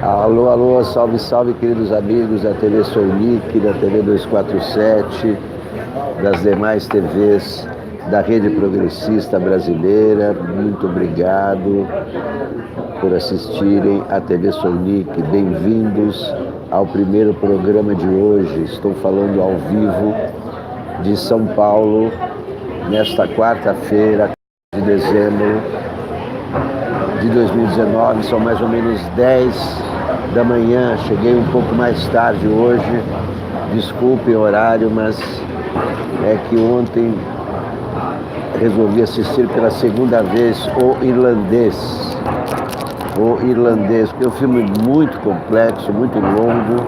Alô, alô, salve, salve, queridos amigos da TV Sounic, da TV 247, das demais TVs da Rede Progressista Brasileira. Muito obrigado por assistirem à TV Sounic. Bem-vindos ao primeiro programa de hoje. Estou falando ao vivo de São Paulo, nesta quarta-feira de dezembro de 2019, são mais ou menos 10 da manhã. Cheguei um pouco mais tarde hoje, desculpe o horário, mas é que ontem resolvi assistir pela segunda vez O Irlandês. O Irlandês, que é um filme muito complexo, muito longo,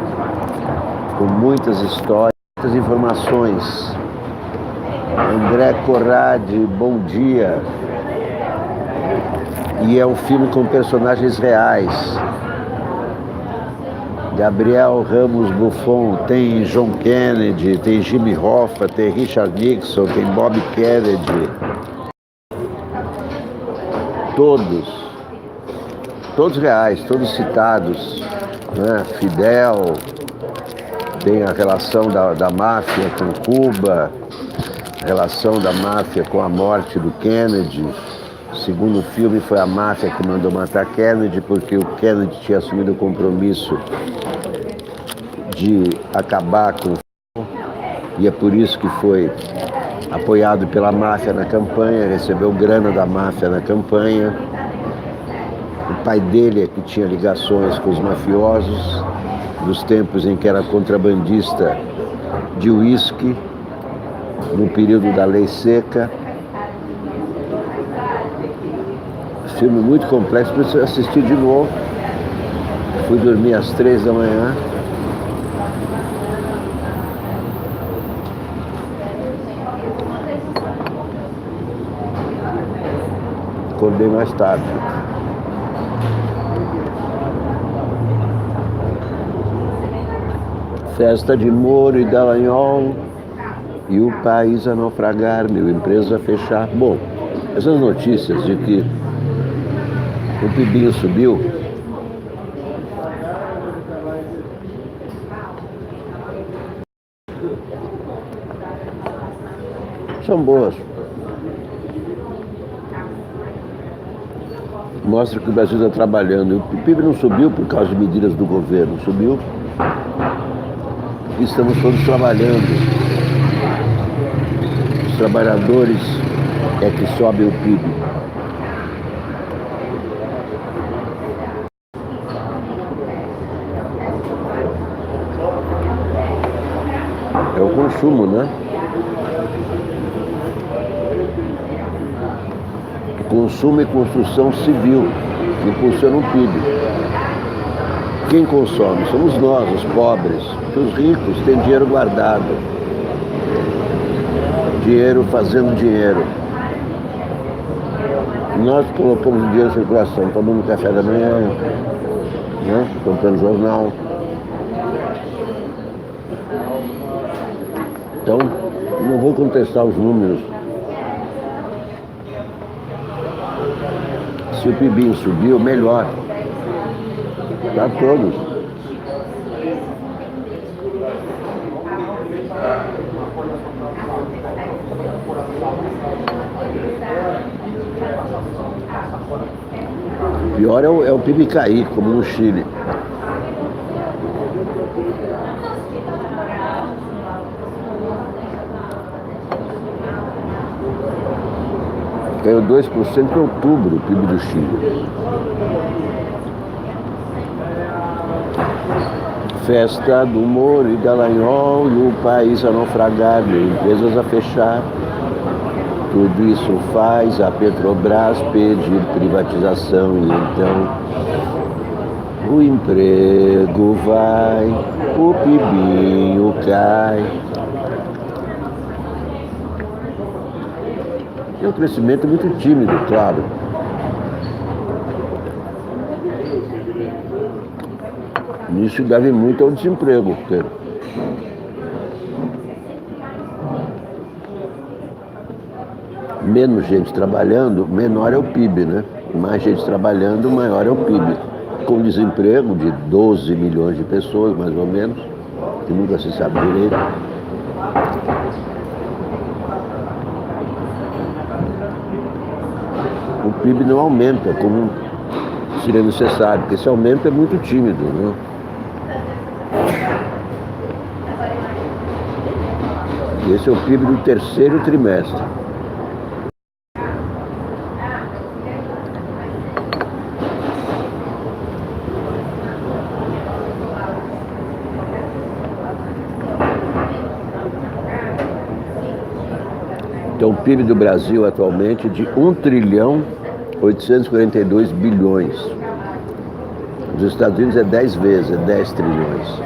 com muitas histórias, muitas informações. André Corradi, bom dia. E é um filme com personagens reais. Gabriel Ramos Buffon, tem John Kennedy, tem Jimmy Hoffa, tem Richard Nixon, tem Bob Kennedy. Todos reais, todos citados, né? Fidel, tem a relação da máfia com Cuba, a relação da máfia com a morte do Kennedy. O segundo filme foi a máfia que mandou matar Kennedy, porque o Kennedy tinha assumido o compromisso de acabar com o... E é por isso que foi apoiado pela máfia na campanha, recebeu grana da máfia na campanha. O pai dele é que tinha ligações com os mafiosos, dos tempos em que era contrabandista de uísque, no período da Lei Seca. Filme muito complexo, preciso assistir de novo. Fui dormir às 3 da manhã. Acordei mais tarde. Festa de Moro e Dallagnol e o país a naufragar, mil empresas a fechar. Bom, essas notícias de que o PIB subiu, são boas. Mostra que o Brasil está trabalhando. O PIB não subiu por causa de medidas do governo, subiu porque estamos todos trabalhando. Os trabalhadores é que sobe o PIB. É o consumo, né? Consumo e construção civil que impulsionam o PIB. Quem consome? Somos nós, os pobres. Porque os ricos têm dinheiro guardado. Dinheiro fazendo dinheiro. Nós colocamos o dinheiro em circulação, tomando café da manhã, né? Comprando jornal. Então, não vou contestar os números. Se o PIB subiu, melhor. Para todos. Pior é o PIB cair, como no Chile. Caiu 2% em outubro, o PIB do Chile. Festa do Moro e Dallagnol e o país a naufragar, empresas a fechar. Tudo isso faz a Petrobras pedir privatização e então o emprego vai, o PIBinho cai. É um crescimento muito tímido, claro. Isso deve muito ao desemprego, porque menos gente trabalhando, menor é o PIB, né? Mais gente trabalhando, maior é o PIB. com desemprego de 12 milhões de pessoas, mais ou menos, que nunca se sabe direito. O PIB não aumenta como seria necessário, porque esse aumento é muito tímido, né? Esse é o PIB do terceiro trimestre. Então, o PIB do Brasil atualmente é de 1,842 trilhões. Dos Estados Unidos é 10 vezes, é 10 trilhões.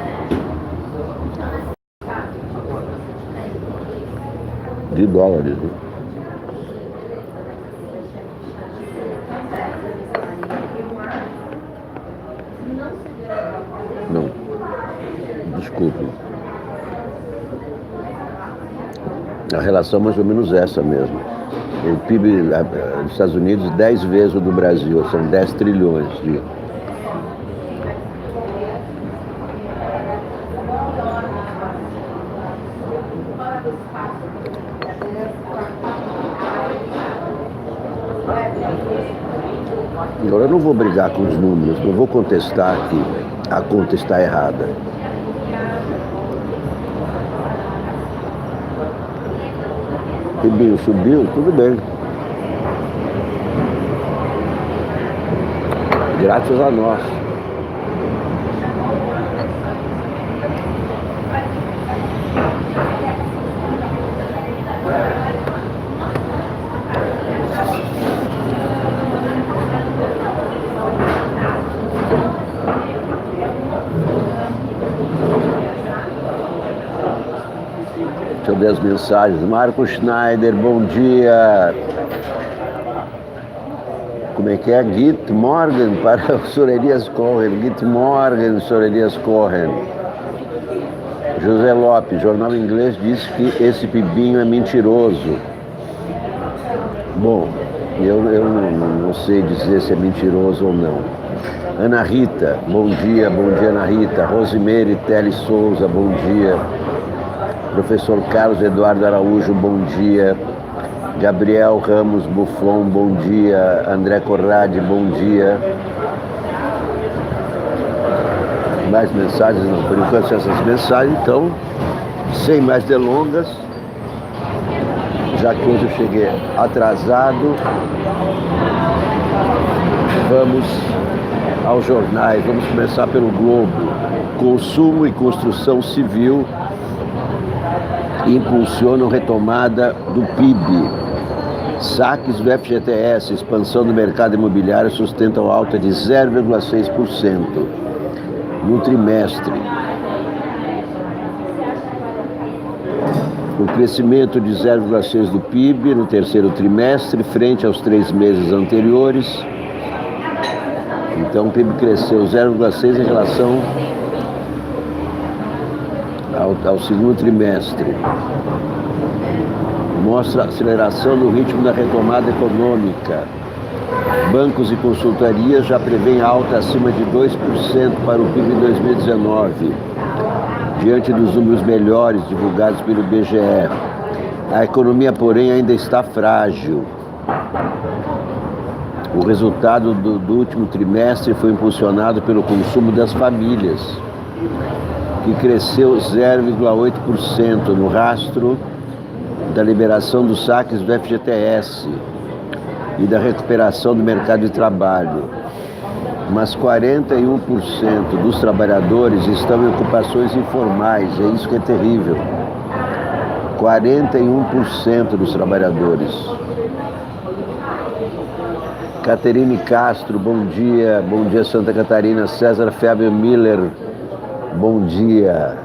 De dólares, né? Não, desculpe. A relação é mais ou menos essa mesmo. O PIB dos Estados Unidos 10 vezes o do Brasil, são 10 trilhões de... Agora eu não vou brigar com os números, não vou contestar que a conta está errada. Subiu, subiu, tudo bem. Graças a nós. Deixa eu ver as mensagens. Marco Schneider, bom dia. Como é que é? Git Morgan para o Sorelias Cohen. Git Morgan, Sorelias Cohen. José Lopes, jornal inglês diz que esse pibinho é mentiroso. Bom, eu não sei dizer se é mentiroso ou não. Ana Rita, bom dia Ana Rita. Rosimeire Tele Souza, bom dia. Professor Carlos Eduardo Araújo, bom dia. Gabriel Ramos Buffon, bom dia. André Corrade, bom dia. Mais mensagens? Não, por enquanto essas mensagens. Então, sem mais delongas, já que hoje eu cheguei atrasado, vamos aos jornais. Vamos começar pelo Globo. Consumo e construção civil impulsionam retomada do PIB. Saques do FGTS, expansão do mercado imobiliário sustentam alta de 0,6% no trimestre. O crescimento de 0,6% do PIB no terceiro trimestre, frente aos 3 meses anteriores. Então o PIB cresceu 0,6% em relação ao segundo trimestre. Mostra aceleração no ritmo da retomada econômica. Bancos e consultorias já prevêem alta acima de 2% para o PIB em 2019, diante dos números melhores divulgados pelo IBGE. A economia, porém, ainda está frágil. O resultado do último trimestre foi impulsionado pelo consumo das famílias, que cresceu 0,8% no rastro da liberação dos saques do FGTS e da recuperação do mercado de trabalho. Mas 41% dos trabalhadores estão em ocupações informais, é isso que é terrível. 41% dos trabalhadores. Caterine Castro, bom dia Santa Catarina. César Fábio Miller, bom dia.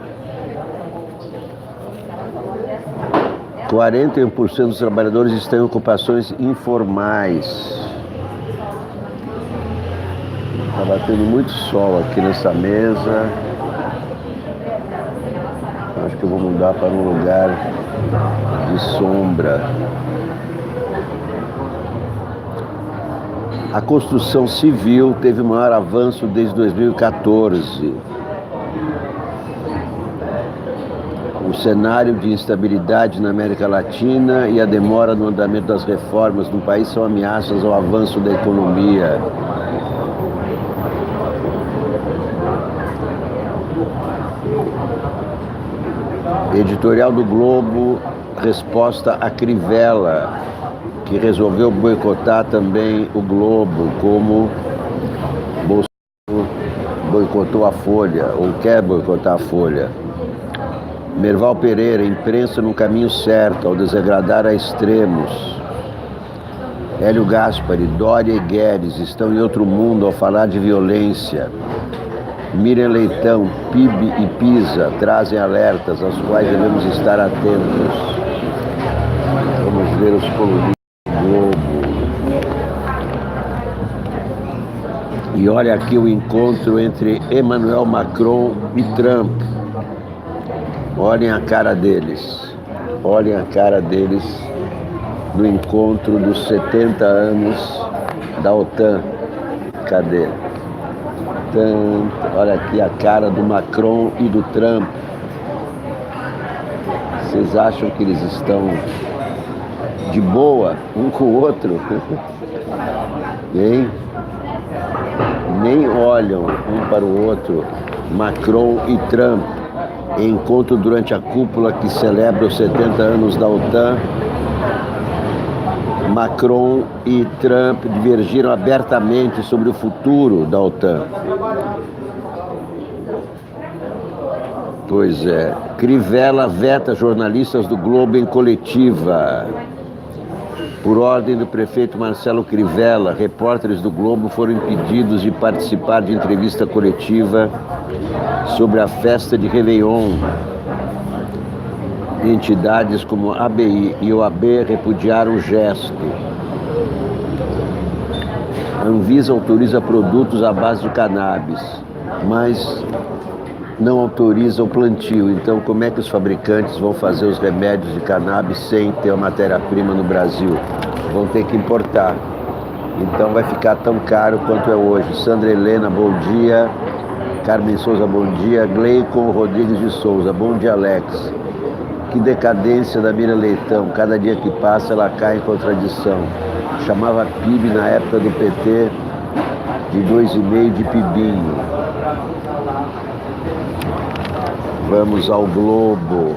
41% dos trabalhadores estão em ocupações informais. Está batendo muito sol aqui nessa mesa. Acho que eu vou mudar para um lugar de sombra. A construção civil teve o maior avanço desde 2014. O cenário de instabilidade na América Latina e a demora no andamento das reformas no país são ameaças ao avanço da economia. Editorial do Globo, resposta a Crivella, que resolveu boicotar também o Globo, como Bolsonaro boicotou a Folha, ou quer boicotar a Folha. Merval Pereira, imprensa no caminho certo, ao desagradar a extremos. Hélio Gaspari, Dória e Guedes estão em outro mundo ao falar de violência. Miriam Leitão, PIB e PISA trazem alertas aos quais devemos estar atentos. Vamos ver os colunistas do Globo. E olha aqui o encontro entre Emmanuel Macron e Trump. Olhem a cara deles. Olhem a cara deles no encontro dos 70 anos da OTAN. Cadê? Olha aqui a cara do Macron e do Trump. Vocês acham que eles estão de boa um com o outro? Nem olham um para o outro. Macron e Trump. Encontro durante a cúpula que celebra os 70 anos da OTAN. Macron e Trump divergiram abertamente sobre o futuro da OTAN. Pois é. Crivella veta jornalistas do Globo em coletiva. Por ordem do prefeito Marcelo Crivella, repórteres do Globo foram impedidos de participar de entrevista coletiva sobre a festa de Réveillon. Entidades como a ABI e OAB repudiaram o gesto. A Anvisa autoriza produtos à base de cannabis, mas não autoriza o plantio. Então, como é que os fabricantes vão fazer os remédios de cannabis sem ter a matéria-prima no Brasil? Vão ter que importar. Então, vai ficar tão caro quanto é hoje. Sandra Helena, bom dia. Carmen Souza, bom dia. Gleicon Rodrigues de Souza, bom dia, Alex. Que decadência da Miriam Leitão. Cada dia que passa, ela cai em contradição. Chamava PIB na época do PT de 2,5 de pibinho. Vamos ao Globo.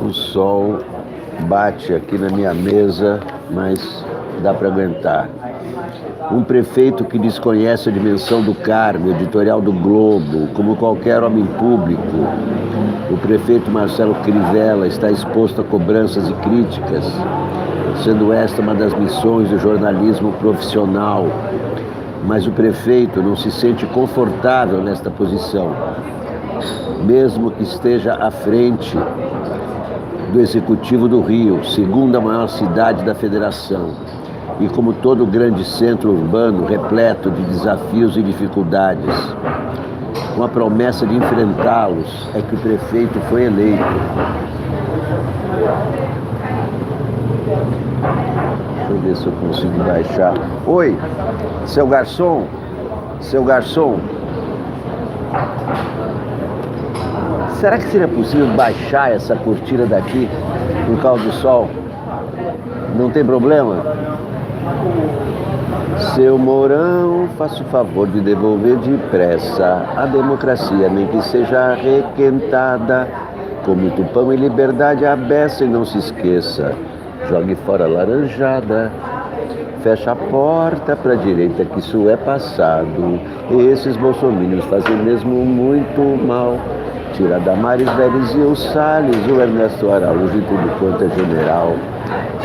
O sol bate aqui na minha mesa, mas dá para aguentar. Um prefeito que desconhece a dimensão do cargo, editorial do Globo, como qualquer homem público. O prefeito Marcelo Crivella está exposto a cobranças e críticas, sendo esta uma das missões do jornalismo profissional. Mas o prefeito não se sente confortável nesta posição, mesmo que esteja à frente do Executivo do Rio, segunda maior cidade da federação, e como todo grande centro urbano repleto de desafios e dificuldades. Com a promessa de enfrentá-los, é que o prefeito foi eleito. Deixa eu ver se eu consigo baixar. Oi, seu garçom, será que seria possível baixar essa cortina daqui por causa do sol? Não tem problema? Seu Mourão, faça o favor de devolver depressa a democracia, nem que seja requentada, com muito pão e liberdade a beça, e não se esqueça, jogue fora a laranjada, fecha a porta para a direita, que isso é passado. Esses bolsominions fazem mesmo muito mal. Tira Damares Vélez e o Salles, o Ernesto Araújo e tudo quanto é general.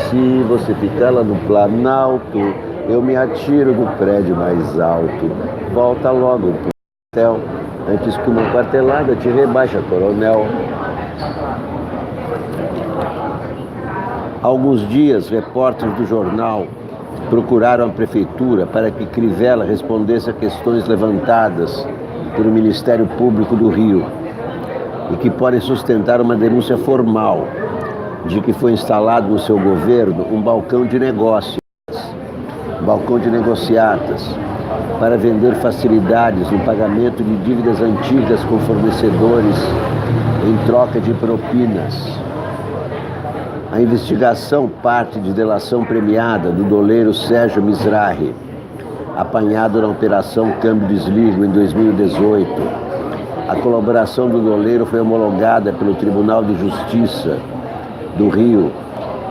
Se você ficar lá no Planalto, eu me atiro do prédio mais alto. Volta logo pro hotel, antes que uma quartelada te rebaixa, coronel. Há alguns dias, repórteres do jornal procuraram a prefeitura para que Crivella respondesse a questões levantadas pelo Ministério Público do Rio e que podem sustentar uma denúncia formal de que foi instalado no seu governo um balcão de negócios, negociatas, para vender facilidades no pagamento de dívidas antigas com fornecedores em troca de propinas. A investigação parte de delação premiada do doleiro Sérgio Mizrahi, apanhado na Operação Câmbio Desligo em 2018. A colaboração do doleiro foi homologada pelo Tribunal de Justiça do Rio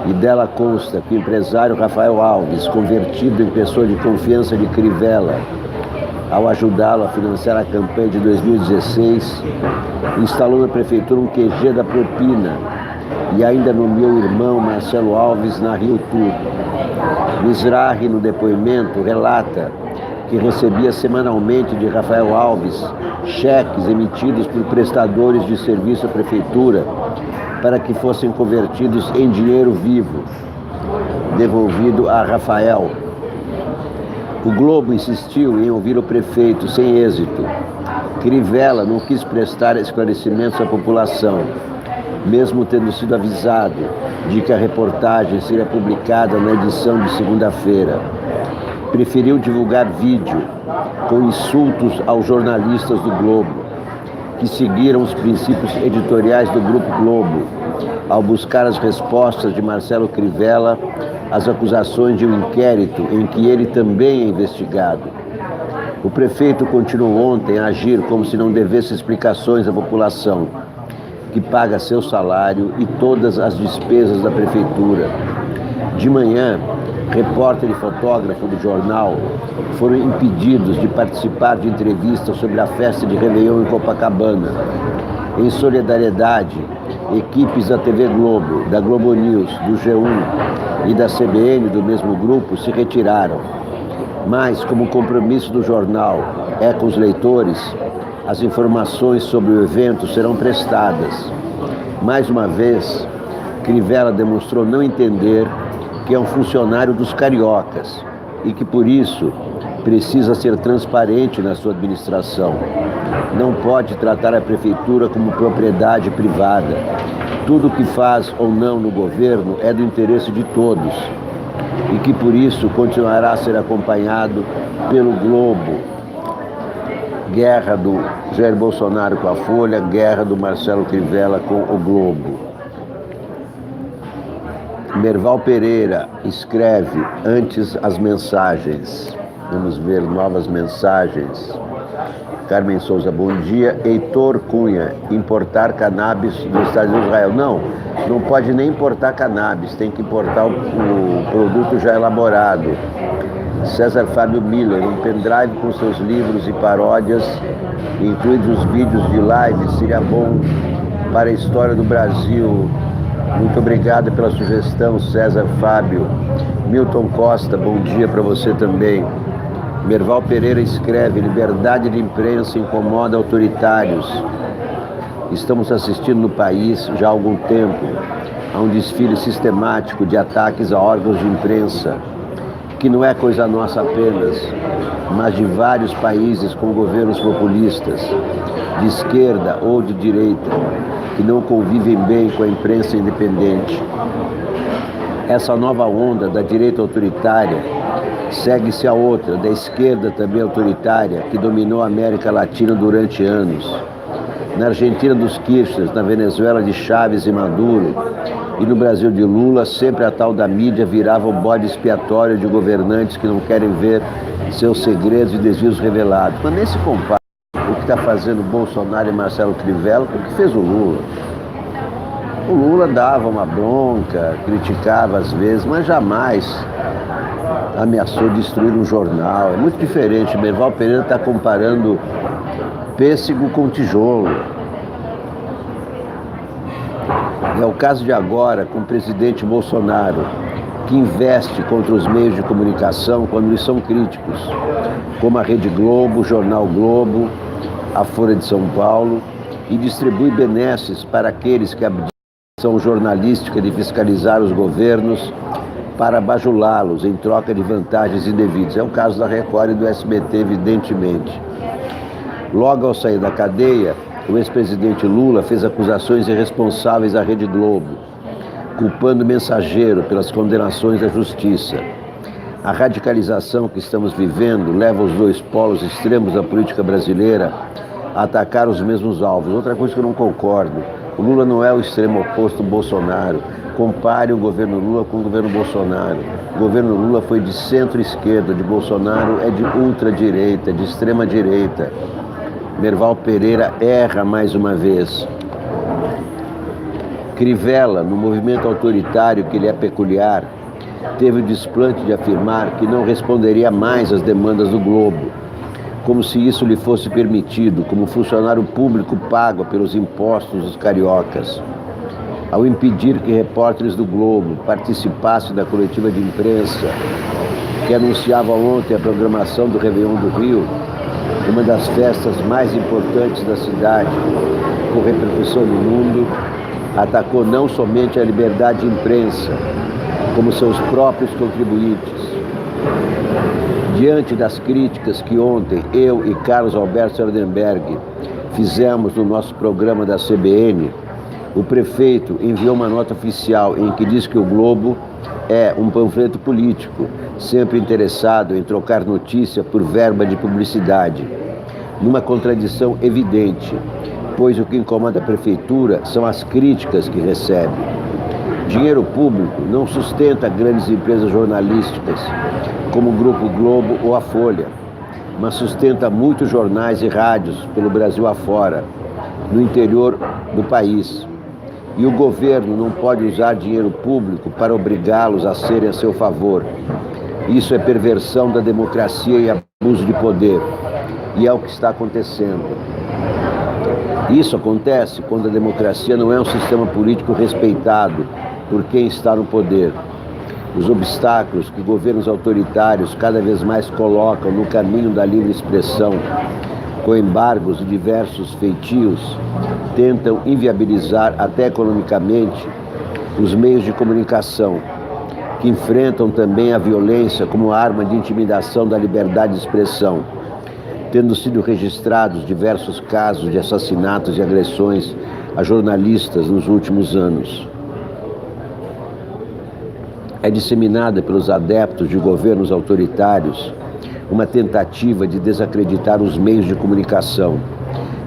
e dela consta que o empresário Rafael Alves, convertido em pessoa de confiança de Crivella, ao ajudá-lo a financiar a campanha de 2016, instalou na prefeitura um QG da propina e ainda nomeou o irmão Marcelo Alves na Rio Tour. Mizrahi, no depoimento, relata que recebia semanalmente de Rafael Alves cheques emitidos por prestadores de serviço à prefeitura para que fossem convertidos em dinheiro vivo, devolvido a Rafael. O Globo insistiu em ouvir o prefeito sem êxito. Crivella não quis prestar esclarecimentos à população, mesmo tendo sido avisado de que a reportagem seria publicada na edição de segunda-feira. Preferiu divulgar vídeo com insultos aos jornalistas do Globo, que seguiram os princípios editoriais do Grupo Globo, ao buscar as respostas de Marcelo Crivella às acusações de um inquérito em que ele também é investigado. O prefeito continuou ontem a agir como se não devesse explicações à população, que paga seu salário e todas as despesas da prefeitura. De manhã, repórter e fotógrafo do jornal foram impedidos de participar de entrevistas sobre a festa de Réveillon em Copacabana. Em solidariedade, equipes da TV Globo, da Globo News, do G1 e da CBN do mesmo grupo se retiraram. Mas, como compromisso do jornal é com os leitores, as informações sobre o evento serão prestadas. Mais uma vez, Crivella demonstrou não entender que é um funcionário dos cariocas e que, por isso, precisa ser transparente na sua administração. Não pode tratar a prefeitura como propriedade privada. Tudo o que faz ou não no governo é do interesse de todos e que, por isso, continuará a ser acompanhado pelo Globo. Guerra do Jair Bolsonaro com a Folha, guerra do Marcelo Crivella com o Globo. Merval Pereira escreve antes as mensagens. Vamos ver novas mensagens. Carmen Souza, bom dia. Heitor Cunha, importar cannabis do Estado de Israel. Não pode nem importar cannabis, tem que importar o produto já elaborado. César Fábio Miller, um pendrive com seus livros e paródias, incluídos os vídeos de live, seria bom para a história do Brasil. Muito obrigado pela sugestão, César Fábio. Milton Costa, bom dia para você também. Merval Pereira escreve, liberdade de imprensa incomoda autoritários. Estamos assistindo no país já há algum tempo a um desfile sistemático de ataques a órgãos de imprensa, que não é coisa nossa apenas, mas de vários países com governos populistas, de esquerda ou de direita, que não convivem bem com a imprensa independente. Essa nova onda da direita autoritária segue-se a outra, da esquerda também autoritária, que dominou a América Latina durante anos. Na Argentina dos Kirchner, na Venezuela de Chávez e Maduro, e no Brasil de Lula, sempre a tal da mídia virava o bode expiatório de governantes que não querem ver seus segredos e desvios revelados. Mas nem se compara o que está fazendo Bolsonaro e Marcelo Crivella com o que fez o Lula. O Lula dava uma bronca, criticava às vezes, mas jamais ameaçou destruir um jornal. É muito diferente. Merval Pereira está comparando pêssego com tijolo. É o caso de agora com o presidente Bolsonaro, que investe contra os meios de comunicação quando eles são críticos, como a Rede Globo, o Jornal Globo, a Folha de São Paulo, e distribui benesses para aqueles que abdicam jornalística de fiscalizar os governos para bajulá-los em troca de vantagens indevidas. É o caso da Record e do SBT, evidentemente. Logo ao sair da cadeia, o ex-presidente Lula fez acusações irresponsáveis à Rede Globo. culpando o mensageiro pelas condenações da justiça. A radicalização que estamos vivendo leva os dois polos extremos da política brasileira a atacar os mesmos alvos. Outra coisa que eu não concordo, o Lula não é o extremo oposto do Bolsonaro. Compare o governo Lula com o governo Bolsonaro. O governo Lula foi de centro-esquerda, de Bolsonaro é de ultradireita, de extrema-direita. Merval Pereira erra mais uma vez. Crivella, no movimento autoritário que lhe é peculiar, teve o desplante de afirmar que não responderia mais às demandas do Globo, como se isso lhe fosse permitido, como funcionário público pago pelos impostos dos cariocas. Ao impedir que repórteres do Globo participassem da coletiva de imprensa que anunciava ontem a programação do Réveillon do Rio, uma das festas mais importantes da cidade, com repercussão no mundo, atacou não somente a liberdade de imprensa, como seus próprios contribuintes. Diante das críticas que ontem eu e Carlos Alberto Sardenberg fizemos no nosso programa da CBN, o prefeito enviou uma nota oficial em que diz que o Globo é um panfleto político, sempre interessado em trocar notícia por verba de publicidade, numa contradição evidente, pois o que incomoda a prefeitura são as críticas que recebe. Dinheiro público não sustenta grandes empresas jornalísticas, como o Grupo Globo ou a Folha, mas sustenta muitos jornais e rádios pelo Brasil afora, no interior do país. E o governo não pode usar dinheiro público para obrigá-los a serem a seu favor. Isso é perversão da democracia e abuso de poder. E é o que está acontecendo. Isso acontece quando a democracia não é um sistema político respeitado por quem está no poder. Os obstáculos que governos autoritários cada vez mais colocam no caminho da livre expressão, com embargos e diversos feitios, tentam inviabilizar até economicamente os meios de comunicação, que enfrentam também a violência como arma de intimidação da liberdade de expressão, tendo sido registrados diversos casos de assassinatos e agressões a jornalistas nos últimos anos. É disseminada pelos adeptos de governos autoritários uma tentativa de desacreditar os meios de comunicação,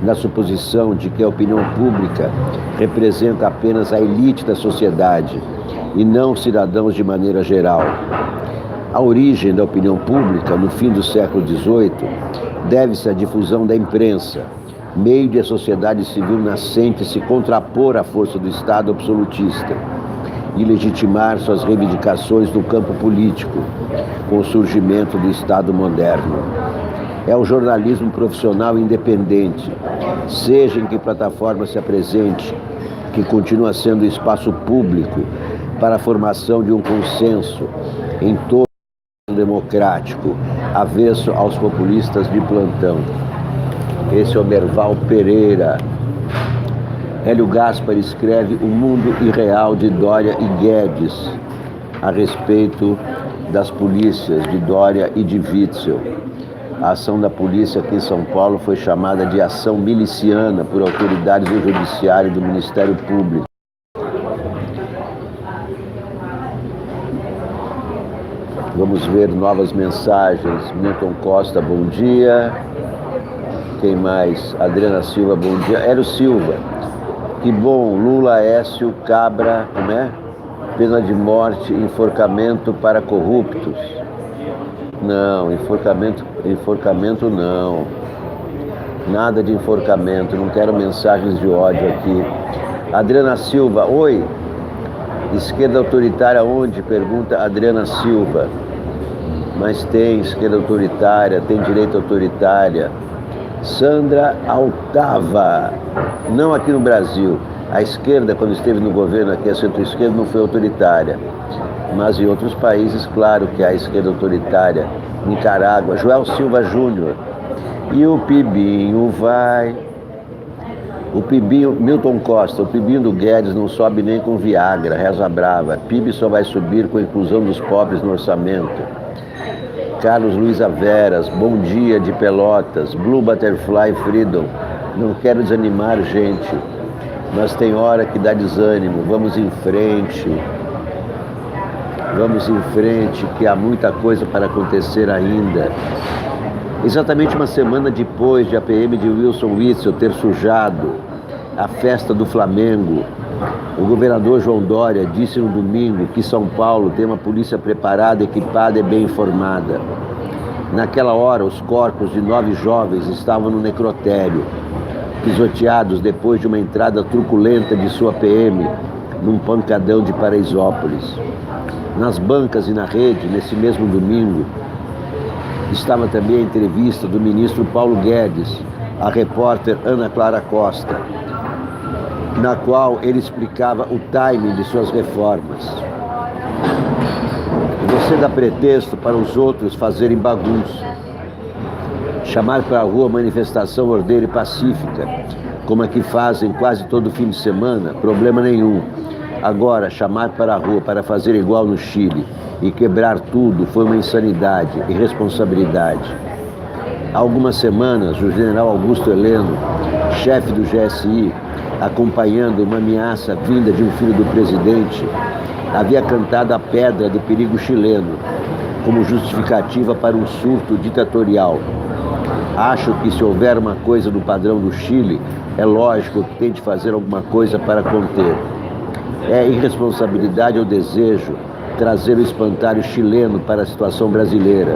na suposição de que a opinião pública representa apenas a elite da sociedade e não cidadãos de maneira geral. A origem da opinião pública, no fim do século XVIII, deve-se à difusão da imprensa, meio de a sociedade civil nascente se contrapor à força do Estado absolutista e legitimar suas reivindicações no campo político, com o surgimento do Estado moderno. É o jornalismo profissional independente, seja em que plataforma se apresente, que continua sendo espaço público para a formação de um consenso em torno do democrático, avesso aos populistas de plantão. Esse é o Merval Pereira. Hélio Gaspar escreve O Mundo Irreal de Dória e Guedes, a respeito das polícias de Dória e de Witzel. A ação da polícia aqui em São Paulo foi chamada de ação miliciana por autoridades do Judiciário e do Ministério Público. Vamos ver novas mensagens. Milton Costa, bom dia. Quem mais? Adriana Silva, bom dia. Hélio Silva, que bom. Lula, Aécio, Cabra, como é? Pena de morte, enforcamento para corruptos. Não, enforcamento não. Nada de enforcamento, não quero mensagens de ódio aqui. Adriana Silva, oi. Esquerda autoritária onde? Pergunta Adriana Silva. Mas tem esquerda autoritária, tem direita autoritária. Sandra Altava, não aqui no Brasil. A esquerda, quando esteve no governo aqui, a centro-esquerda não foi autoritária. Mas em outros países, claro que há esquerda autoritária. Nicarágua, Joel Silva Júnior. E o Pibinho vai... O Pibinho, Milton Costa, o Pibinho do Guedes não sobe nem com Viagra, reza brava. PIB só vai subir com a inclusão dos pobres no orçamento. Carlos Luiz Averas, bom dia de Pelotas. Blue Butterfly Freedom, não quero desanimar, gente. mas tem hora que dá desânimo. Vamos em frente, que há muita coisa para acontecer ainda. Exatamente uma semana depois de a PM de Wilson Witzel ter sujado a festa do Flamengo, o governador João Dória disse no domingo que São Paulo tem uma polícia preparada, equipada e bem informada. Naquela hora, os corpos de 9 jovens estavam no necrotério, pisoteados depois de uma entrada truculenta de sua PM num pancadão de Paraisópolis. Nas bancas e na rede, nesse mesmo domingo, estava também a entrevista do ministro Paulo Guedes à repórter Ana Clara Costa, na qual ele explicava o timing de suas reformas. Você dá pretexto para os outros fazerem bagunça. Chamar para a rua manifestação ordeira e pacífica, como a que fazem quase todo fim de semana, problema nenhum. Agora, chamar para a rua para fazer igual no Chile e quebrar tudo foi uma insanidade, irresponsabilidade. Há algumas semanas, o general Augusto Heleno, chefe do GSI, acompanhando uma ameaça vinda de um filho do presidente, havia cantado a pedra do perigo chileno como justificativa para um surto ditatorial. Acho que se houver uma coisa do padrão do Chile, é lógico que tente fazer alguma coisa para conter. É irresponsabilidade ou desejo trazer o espantalho chileno para a situação brasileira.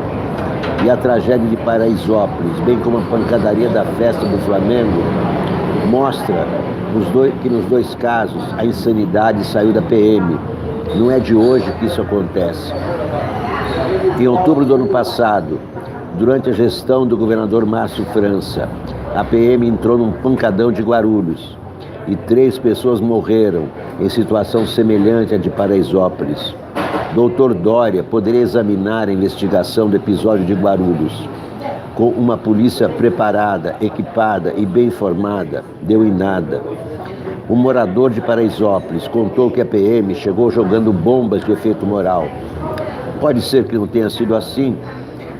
E a tragédia de Paraisópolis, bem como a pancadaria da festa do Flamengo, mostra que nos dois casos a insanidade saiu da PM. Não é de hoje que isso acontece. Em outubro do ano passado, durante a gestão do governador Márcio França, a PM entrou num pancadão de Guarulhos e 3 pessoas morreram em situação semelhante à de Paraisópolis. Doutor Dória poderia examinar a investigação do episódio de Guarulhos. Com uma polícia preparada, equipada e bem informada, deu em nada. Um morador de Paraisópolis contou que a PM chegou jogando bombas de efeito moral. Pode ser que não tenha sido assim,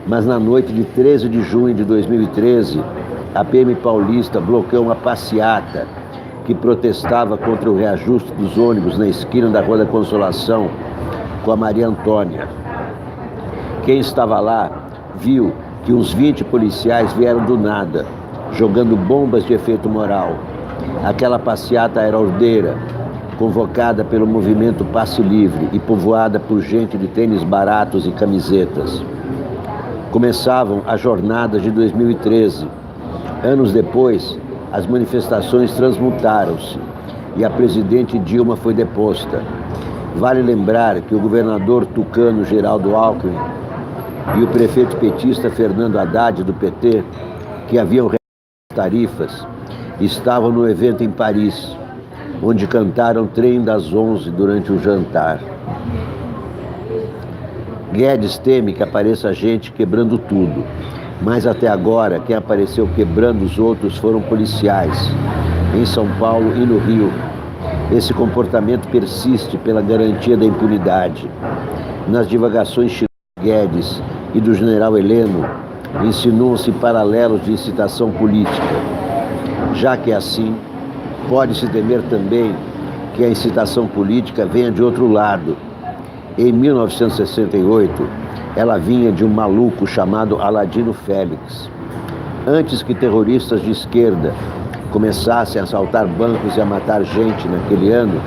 mas na noite de 13 de junho de 2013, a PM paulista bloqueou uma passeata que protestava contra o reajuste dos ônibus na esquina da Rua da Consolação com a Maria Antônia. Quem estava lá viu que uns 20 policiais vieram do nada, jogando bombas de efeito moral. Aquela passeata era ordeira, convocada pelo movimento Passe Livre e povoada por gente de tênis baratos e camisetas. Começavam as jornadas de 2013. Anos depois, as manifestações transmutaram-se e a presidente Dilma foi deposta. Vale lembrar que o governador tucano Geraldo Alckmin e o prefeito petista Fernando Haddad, do PT, que haviam reduzido as tarifas, estavam no evento em Paris, onde cantaram Trem das 11 durante o jantar. Guedes teme que apareça gente quebrando tudo, mas até agora quem apareceu quebrando os outros foram policiais, em São Paulo e no Rio. Esse comportamento persiste pela garantia da impunidade. Nas divagações chilenas de Guedes e do general Heleno, insinuam-se paralelos de incitação política. Já que é assim, pode-se temer também que a incitação política venha de outro lado. Em 1968, ela vinha de um maluco chamado Aladino Félix. Antes que terroristas de esquerda começassem a assaltar bancos e a matar gente naquele ano,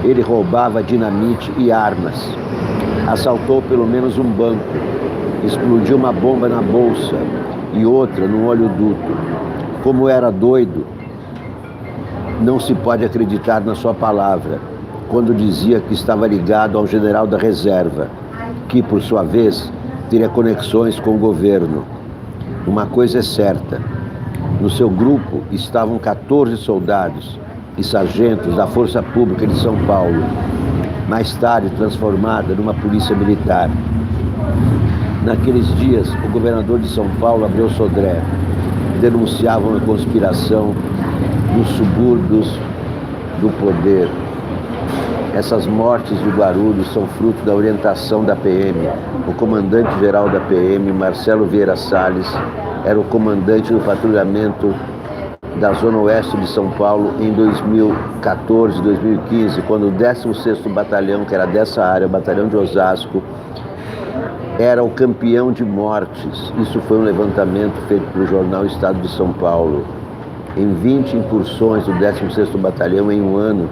ele roubava dinamite e armas. Assaltou pelo menos um banco, explodiu uma bomba na bolsa e outra no oleoduto. Como era doido, não se pode acreditar na sua palavra, quando dizia que estava ligado ao general da reserva, que, por sua vez, teria conexões com o governo. Uma coisa é certa: no seu grupo estavam 14 soldados e sargentos da Força Pública de São Paulo, mais tarde transformada numa polícia militar. Naqueles dias, o governador de São Paulo, Abreu Sodré, denunciava uma conspiração nos subúrbios do poder. Essas mortes de Guarulhos são fruto da orientação da PM. O comandante-geral da PM, Marcelo Vieira Salles, era o comandante do patrulhamento da Zona Oeste de São Paulo em 2014, 2015, quando o 16º Batalhão, que era dessa área, o Batalhão de Osasco, era o campeão de mortes. Isso foi um levantamento feito pelo jornal Estado de São Paulo. Em 20 incursões do 16º Batalhão em um ano,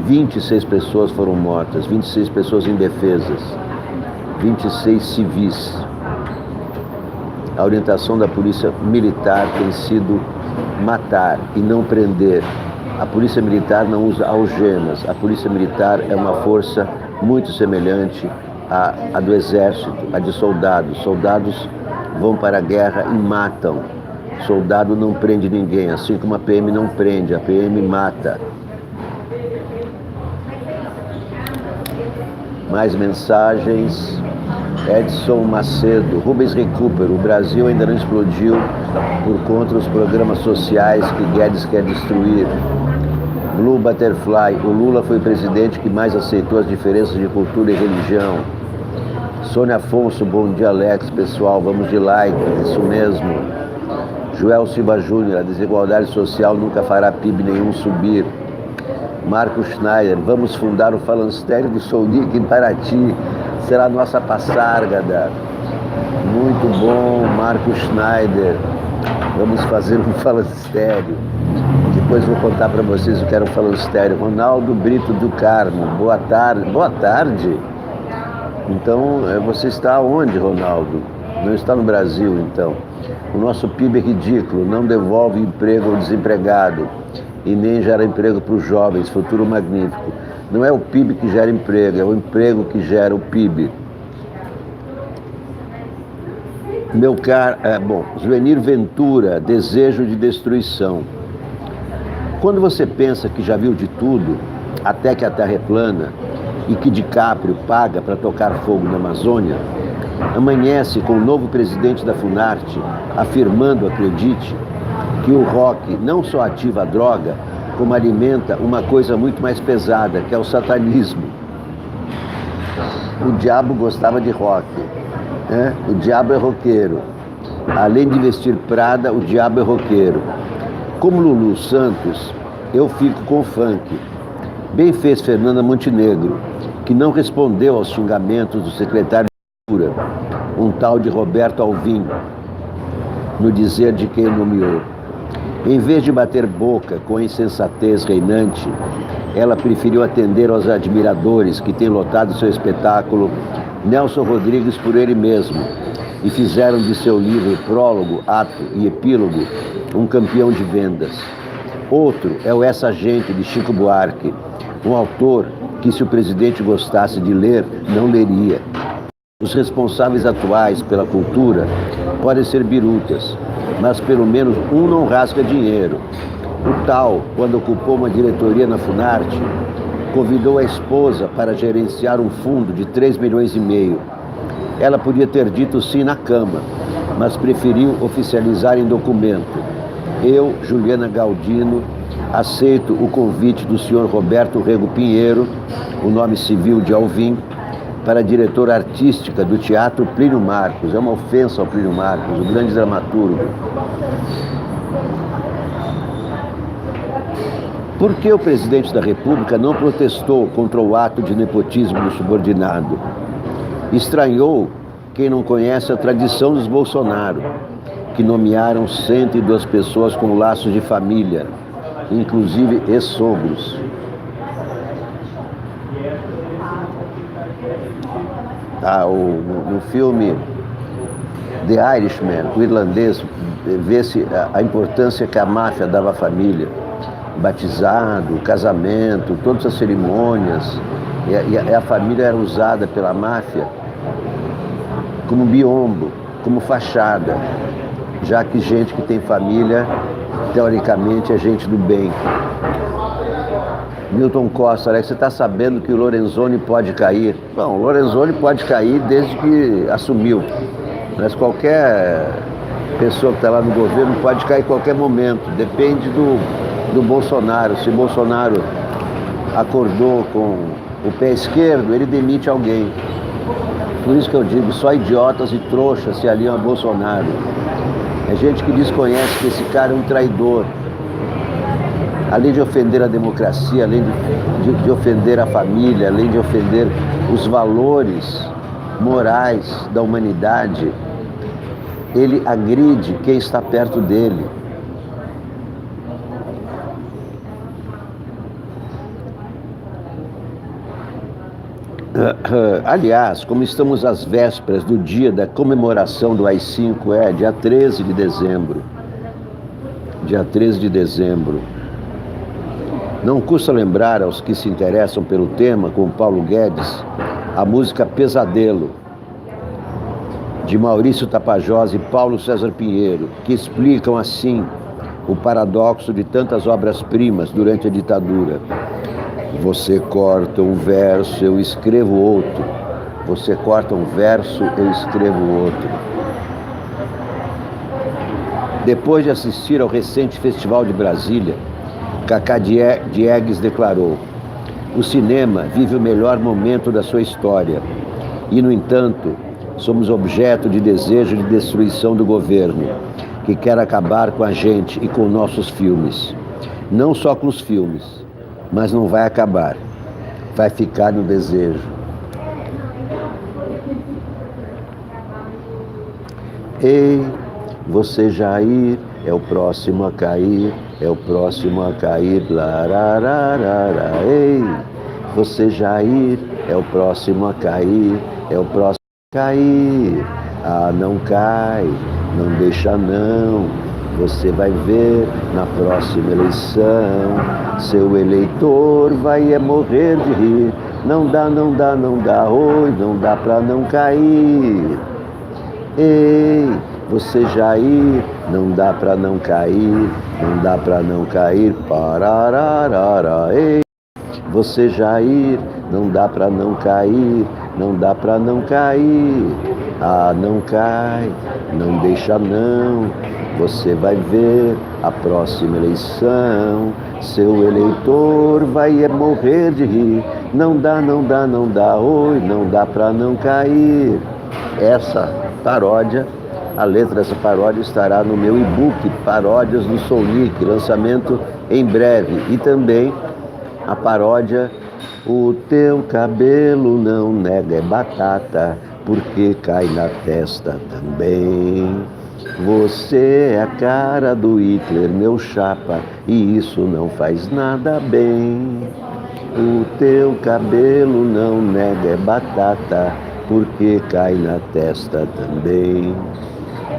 26 pessoas foram mortas, 26 pessoas indefesas, 26 civis. A orientação da Polícia Militar tem sido matar e não prender. A Polícia Militar não usa algemas. A Polícia Militar é uma força muito semelhante à do Exército, a de soldados. Soldados vão para a guerra e matam. Soldado não prende ninguém, assim como a PM não prende, a PM mata. Mais mensagens. Edson Macedo, Rubens Recupero, o Brasil ainda não explodiu por conta dos programas sociais que Guedes quer destruir. Blue Butterfly, o Lula foi o presidente que mais aceitou as diferenças de cultura e religião. Sônia Afonso, bom dia Alex, pessoal, vamos de like, isso mesmo. Joel Silva Júnior, a desigualdade social nunca fará PIB nenhum subir. Marco Schneider, vamos fundar o Falanstério do Sounic em Paraty, será a nossa Passárgada. Muito bom, Marco Schneider, vamos fazer um Falanstério. Depois vou contar para vocês o que era um Falanstério. Ronaldo Brito do Carmo, boa tarde. Boa tarde? Então, você está onde, Ronaldo? Não está no Brasil, então. O nosso PIB é ridículo, não devolve emprego ao desempregado e nem gera emprego para os jovens, futuro magnífico. Não é o PIB que gera emprego, é o emprego que gera o PIB. Meu caro, Zuenir Ventura, desejo de destruição. Quando você pensa que já viu de tudo, até que a Terra é plana, e que DiCaprio paga para tocar fogo na Amazônia, amanhece com o novo presidente da Funarte afirmando, acredite, que o rock não só ativa a droga, como alimenta uma coisa muito mais pesada, que é o satanismo. O diabo gostava de rock, né? O diabo é roqueiro. Além de vestir Prada, o diabo é roqueiro. Como Lulu Santos, eu fico com o funk. Bem fez Fernanda Montenegro, que não respondeu aos xingamentos do secretário de Cultura, um tal de Roberto Alvim, no dizer de quem nomeou. Em vez de bater boca com a insensatez reinante, ela preferiu atender aos admiradores que têm lotado seu espetáculo Nelson Rodrigues por ele mesmo e fizeram de seu livro Prólogo, Ato e Epílogo um campeão de vendas. Outro é o Essa Gente, de Chico Buarque, um autor que, se o presidente gostasse de ler, não leria. Os responsáveis atuais pela cultura podem ser birutas, mas pelo menos um não rasga dinheiro. O tal, quando ocupou uma diretoria na Funarte, convidou a esposa para gerenciar um fundo de 3,5 milhões. Ela podia ter dito sim na cama, mas preferiu oficializar em documento. Eu, Juliana Galdino, aceito o convite do senhor Roberto Rego Pinheiro, o nome civil de Alvim, para diretora artística do Teatro Plínio Marcos. É uma ofensa ao Plínio Marcos, o grande dramaturgo. Por que o presidente da República não protestou contra o ato de nepotismo do subordinado? Estranhou quem não conhece a tradição dos Bolsonaro, que nomearam 102 pessoas com laços de família, inclusive ex-sogros. No filme The Irishman, o irlandês, vê-se a importância que a máfia dava à família. Batizado, casamento, todas as cerimônias. E a família era usada pela máfia como biombo, como fachada, já que gente que tem família, teoricamente, é gente do bem. Milton Costa, Alex, você está sabendo que o Lorenzoni pode cair? Bom, o Lorenzoni pode cair desde que assumiu, mas qualquer pessoa que está lá no governo pode cair em qualquer momento, depende do Bolsonaro. Se o Bolsonaro acordou com o pé esquerdo, ele demite alguém. Por isso que eu digo, só idiotas e trouxas se aliam a Bolsonaro. É gente que desconhece que esse cara é um traidor. Além de ofender a democracia, além de ofender a família, além de ofender os valores morais da humanidade, ele agride quem está perto dele. Aliás, como estamos às vésperas do dia da comemoração do AI-5, dia 13 de dezembro. Dia 13 de dezembro. Não custa lembrar aos que se interessam pelo tema, como Paulo Guedes, a música Pesadelo, de Maurício Tapajós e Paulo César Pinheiro, que explicam assim o paradoxo de tantas obras-primas durante a ditadura. Você corta um verso, eu escrevo outro. Você corta um verso, eu escrevo outro. Depois de assistir ao recente Festival de Brasília, Cacá Diegues declarou: o cinema vive o melhor momento da sua história e, no entanto, somos objeto de desejo de destruição do governo, que quer acabar com a gente e com nossos filmes. Não só com os filmes, mas não vai acabar, vai ficar no desejo. Ei, você Jair, é o próximo a cair, é o próximo a cair, larararara. Ei, você Jair, é o próximo a cair, é o próximo a cair. Ah, não cai, não deixa não, você vai ver na próxima eleição, seu eleitor vai morrer de rir. Não dá, não dá, não dá, oi, não dá pra não cair. Ei, você Jair, não dá pra não cair, não dá pra não cair, parararara. Ei, você Jair, não dá pra não cair, não dá pra não cair. Ah, não cai, não deixa não, você vai ver a próxima eleição, seu eleitor vai morrer de rir. Não dá, não dá, não dá, oi, não dá pra não cair. Essa paródia, a letra dessa paródia estará no meu e-book Paródias do Soulnick, lançamento em breve. E também a paródia O Teu Cabelo Não Nega é Batata, porque cai na testa também. Você é a cara do Hitler, meu chapa, e isso não faz nada bem. O teu cabelo não nega é batata, porque cai na testa também.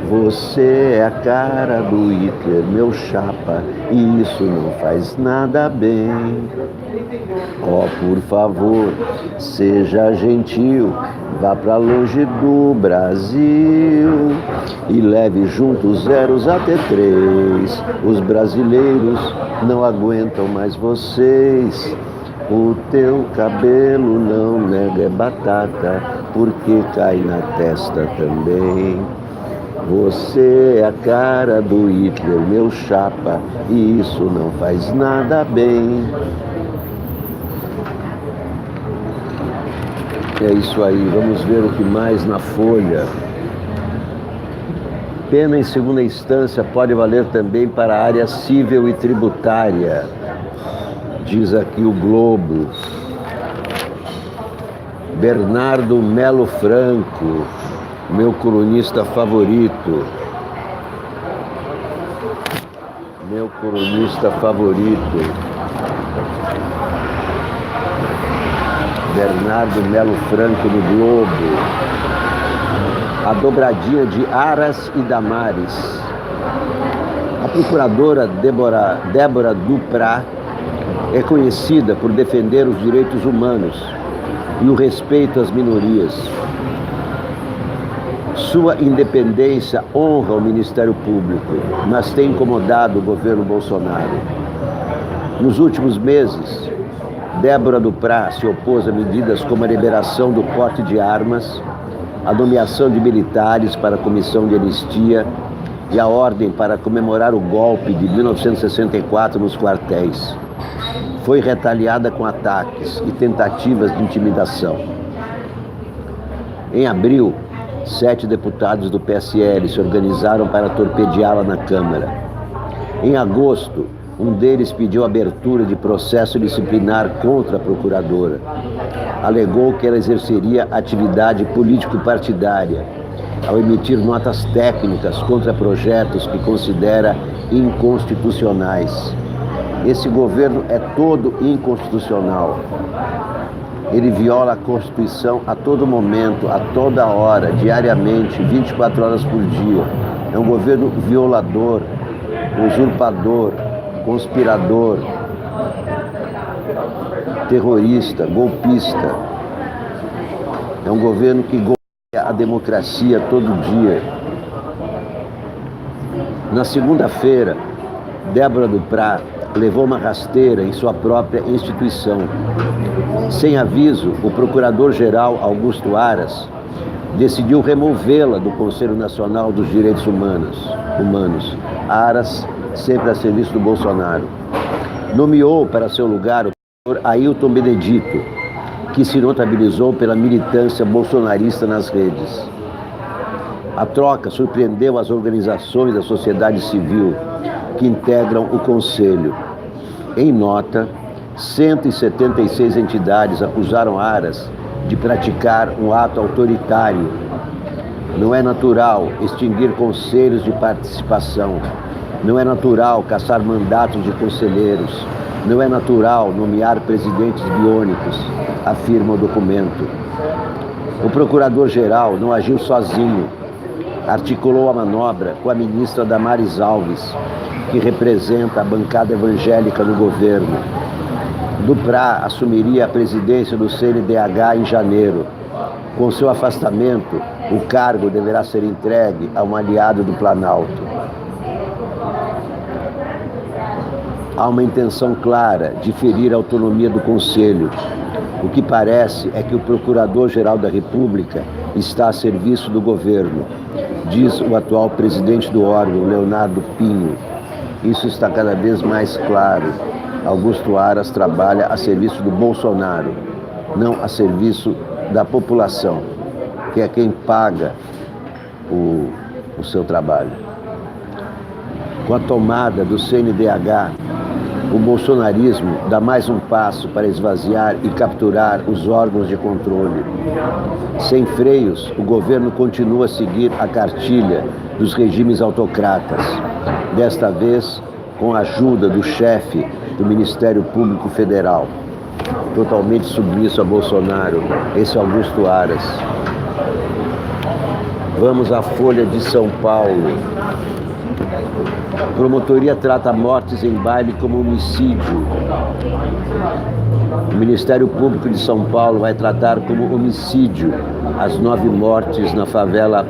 Você é a cara do Hitler, meu chapa, e isso não faz nada bem. Oh, por favor, seja gentil, vá pra longe do Brasil e leve junto os zeros até 3. Os brasileiros não aguentam mais vocês. O teu cabelo não nega é batata, porque cai na testa também. Você é a cara do Hitler, meu chapa, e isso não faz nada bem. É isso aí, vamos ver o que mais na Folha. Pena em segunda instância pode valer também para a área civil e tributária, diz aqui o Globo. Bernardo Melo Franco, meu colunista favorito. Meu colunista favorito. Bernardo Melo Franco no Globo. A dobradinha de Aras e Damares. A procuradora Débora Duprá é conhecida por defender os direitos humanos e o respeito às minorias. Sua independência honra o Ministério Público, mas tem incomodado o governo Bolsonaro. Nos últimos meses, Débora Duprá se opôs a medidas como a liberação do porte de armas, a nomeação de militares para a comissão de anistia e a ordem para comemorar o golpe de 1964 nos quartéis. Foi retaliada com ataques e tentativas de intimidação. Em abril, 7 deputados do PSL se organizaram para torpedeá-la na Câmara. Em agosto, um deles pediu abertura de processo disciplinar contra a procuradora. Alegou que ela exerceria atividade político-partidária ao emitir notas técnicas contra projetos que considera inconstitucionais. Esse governo é todo inconstitucional. Ele viola a Constituição a todo momento, a toda hora, diariamente, 24 horas por dia. É um governo violador, usurpador, conspirador, terrorista, golpista. É um governo que golpeia a democracia todo dia. Na segunda-feira, Débora Duprat levou uma rasteira em sua própria instituição. Sem aviso, o procurador-geral Augusto Aras decidiu removê-la do Conselho Nacional dos Direitos Humanos. Aras, sempre a serviço do Bolsonaro. Nomeou para seu lugar o professor Ailton Benedito, que se notabilizou pela militância bolsonarista nas redes. A troca surpreendeu as organizações da sociedade civil que integram o Conselho. Em nota, 176 entidades acusaram Aras de praticar um ato autoritário. Não é natural extinguir conselhos de participação. Não é natural caçar mandatos de conselheiros. Não é natural nomear presidentes biônicos, afirma o documento. O procurador-geral não agiu sozinho. Articulou a manobra com a ministra Damares Alves, que representa a bancada evangélica no governo. Duprat assumiria a presidência do CNDH em janeiro. Com seu afastamento, o cargo deverá ser entregue a um aliado do Planalto. Há uma intenção clara de ferir a autonomia do Conselho. O que parece é que o Procurador-Geral da República está a serviço do governo, diz o atual presidente do órgão, Leonardo Pinho. Isso está cada vez mais claro. Augusto Aras trabalha a serviço do Bolsonaro, não a serviço da população, que é quem paga o seu trabalho. Com a tomada do CNDH, o bolsonarismo dá mais um passo para esvaziar e capturar os órgãos de controle. Sem freios, o governo continua a seguir a cartilha dos regimes autocratas, desta vez com a ajuda do chefe do Ministério Público Federal, totalmente submisso a Bolsonaro, esse Augusto Aras. Vamos à Folha de São Paulo. Promotoria trata mortes em baile como homicídio. O Ministério Público de São Paulo vai tratar como homicídio as 9 mortes na favela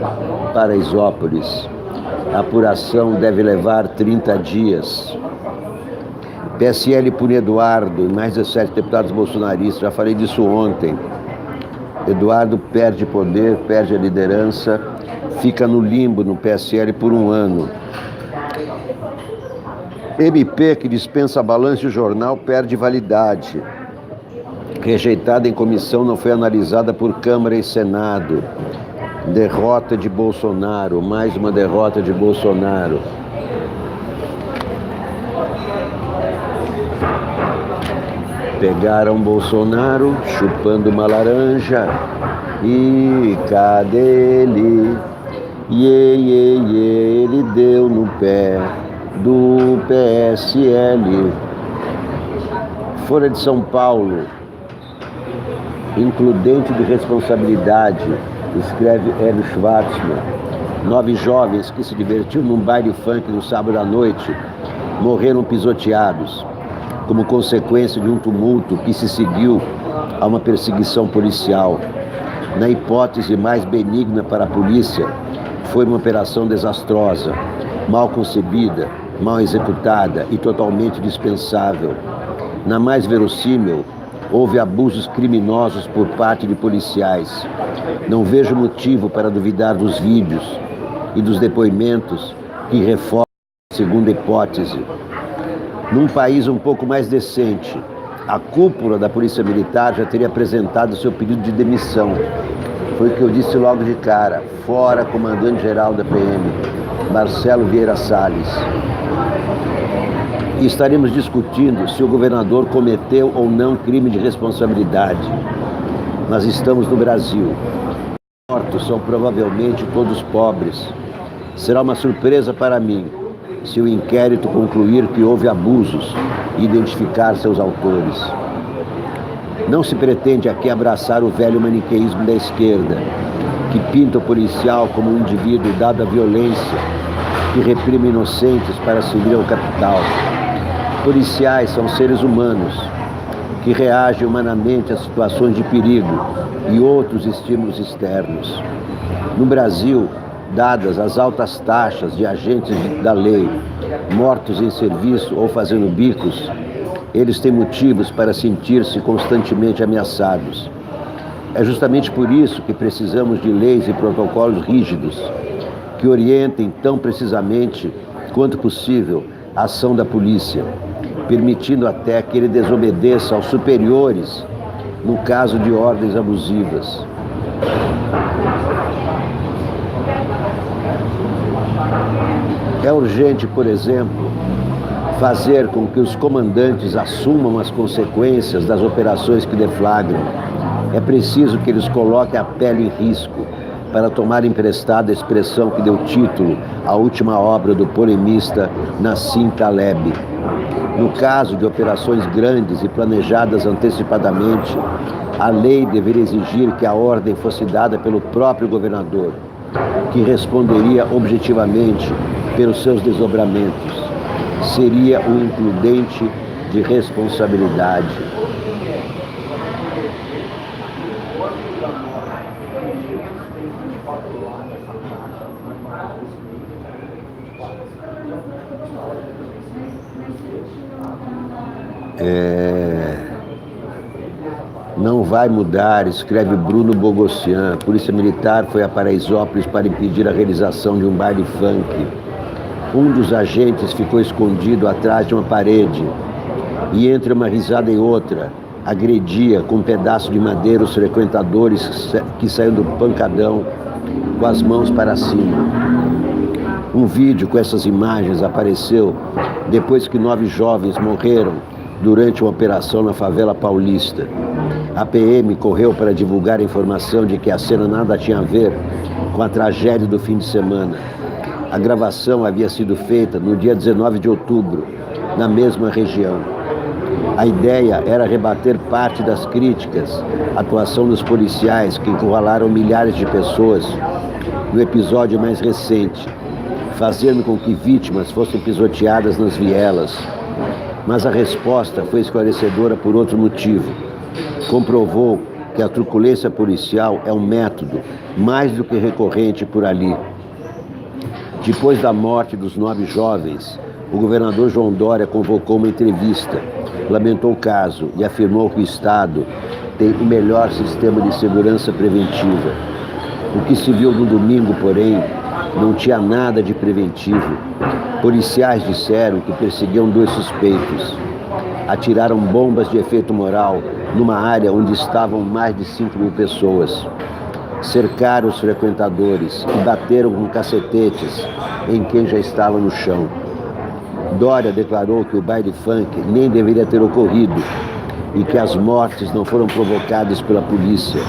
Paraisópolis. A apuração deve levar 30 dias. PSL pune Eduardo e mais 17 deputados bolsonaristas. Já falei disso ontem. Eduardo perde poder, perde a liderança, fica no limbo no PSL por um ano. MP que dispensa balanço e jornal perde validade. Rejeitada em comissão, não foi analisada por Câmara e Senado. Derrota de Bolsonaro, mais uma derrota de Bolsonaro. Pegaram Bolsonaro chupando uma laranja. E cadê ele? Ele deu no pé do PSL. Folha de São Paulo. Includente de responsabilidade, escreve Hélio Schwartzman. 9 jovens que se divertiam num baile funk no sábado à noite morreram pisoteados, como consequência de um tumulto que se seguiu a uma perseguição policial. Na hipótese mais benigna para a polícia, foi uma operação desastrosa, mal concebida, mal executada e totalmente dispensável. Na mais verossímil, houve abusos criminosos por parte de policiais. Não vejo motivo para duvidar dos vídeos e dos depoimentos que reforçam a segunda hipótese. Num país um pouco mais decente, a cúpula da Polícia Militar já teria apresentado seu pedido de demissão. Foi o que eu disse logo de cara: fora comandante-geral da PM, Marcelo Vieira Salles. E estaremos discutindo se o governador cometeu ou não crime de responsabilidade. Nós estamos no Brasil. Os mortos são provavelmente todos pobres. Será uma surpresa para mim se o inquérito concluir que houve abusos e identificar seus autores. Não se pretende aqui abraçar o velho maniqueísmo da esquerda, que pinta o policial como um indivíduo dado à violência, que reprime inocentes para servir ao capital. Policiais são seres humanos, que reagem humanamente a situações de perigo e outros estímulos externos. No Brasil, dadas as altas taxas de agentes da lei, mortos em serviço ou fazendo bicos, eles têm motivos para sentir-se constantemente ameaçados. É justamente por isso que precisamos de leis e protocolos rígidos, que orientem tão precisamente quanto possível a ação da polícia, permitindo até que ele desobedeça aos superiores no caso de ordens abusivas. É urgente, por exemplo, fazer com que os comandantes assumam as consequências das operações que deflagram. É preciso que eles coloquem a pele em risco para tomar emprestada a expressão que deu título à última obra do polemista Nassim Taleb. No caso de operações grandes e planejadas antecipadamente, a lei deveria exigir que a ordem fosse dada pelo próprio governador, que responderia objetivamente pelos seus desdobramentos. Seria um imprudente de responsabilidade. Não vai mudar, escreve Bruno Bogossian. A Polícia Militar foi a Paraisópolis para impedir a realização de um baile funk. Um dos agentes ficou escondido atrás de uma parede e, entre uma risada e outra, agredia com um pedaço de madeira os frequentadores que saíam do pancadão com as mãos para cima. Um vídeo com essas imagens apareceu depois que 9 jovens morreram durante uma operação na favela paulista. A PM correu para divulgar a informação de que a cena nada tinha a ver com a tragédia do fim de semana. A gravação havia sido feita no dia 19 de outubro, na mesma região. A ideia era rebater parte das críticas à atuação dos policiais que encurralaram milhares de pessoas no episódio mais recente, fazendo com que vítimas fossem pisoteadas nas vielas. Mas a resposta foi esclarecedora por outro motivo. Comprovou que a truculência policial é um método mais do que recorrente por ali. Depois da morte dos 9 jovens, o governador João Dória convocou uma entrevista, lamentou o caso e afirmou que o Estado tem o melhor sistema de segurança preventiva. O que se viu no domingo, porém, não tinha nada de preventivo. Policiais disseram que perseguiam 2 suspeitos. Atiraram bombas de efeito moral numa área onde estavam mais de 5.000 pessoas. Cercaram os frequentadores e bateram com cacetetes em quem já estava no chão. Dória declarou que o baile funk nem deveria ter ocorrido e que as mortes não foram provocadas pela polícia.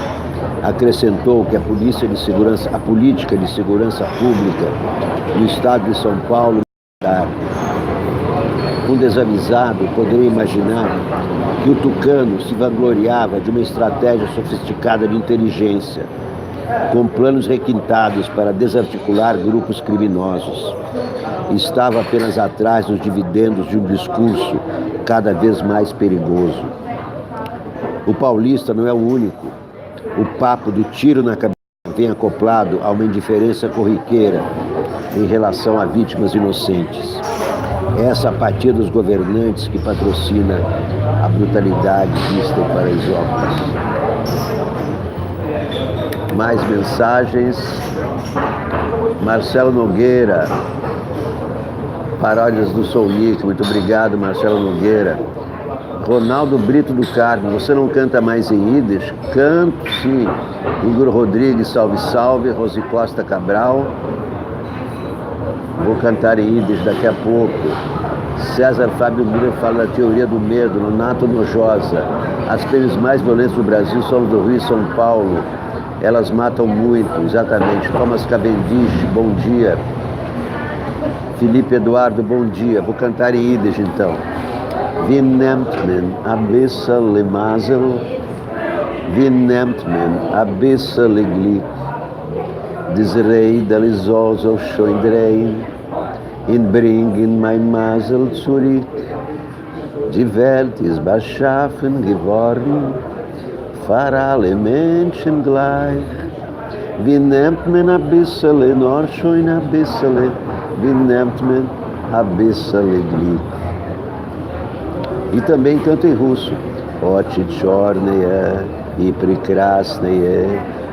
Acrescentou que a política de segurança pública no estado de São Paulo é um desavisado poderia imaginar que o tucano se vangloriava de uma estratégia sofisticada de inteligência, com planos requintados para desarticular grupos criminosos. Estava apenas atrás dos dividendos de um discurso cada vez mais perigoso. O paulista não é o único. O papo do tiro na cabeça vem acoplado a uma indiferença corriqueira em relação a vítimas inocentes. É essa apatia dos governantes que patrocina a brutalidade vista em Paraisópolis. Mais mensagens. Marcelo Nogueira, Paródias do Soul Nick. Muito obrigado, Marcelo Nogueira. Ronaldo Brito do Carmo, você não canta mais em Yiddish? Canto, sim. Igor Rodrigues, salve, salve. Rosi Costa Cabral. Vou cantar em Yiddish daqui a pouco. César Fábio Miller fala da teoria do medo, Nonato Nojosa. As crimes mais violentas do Brasil são do Rio e São Paulo. Elas matam muito, exatamente. Thomas Cavendish, bom dia. Felipe Eduardo, bom dia. Vou cantar em Yiddish então. Wie nimmt man a bissel Mazel? Wie nimmt man a bissel Glück? Des Rädel soll so schön drehen, in bringen mein Mazel zurück. Die Welt ist beschaffen geworden, für alle Menschen gleich. Wie nimmt man a bissel, nur schon a bissel, wie nimmt man a bissel Glück? E também canto em russo. Ochi chorneia e prekrasneia,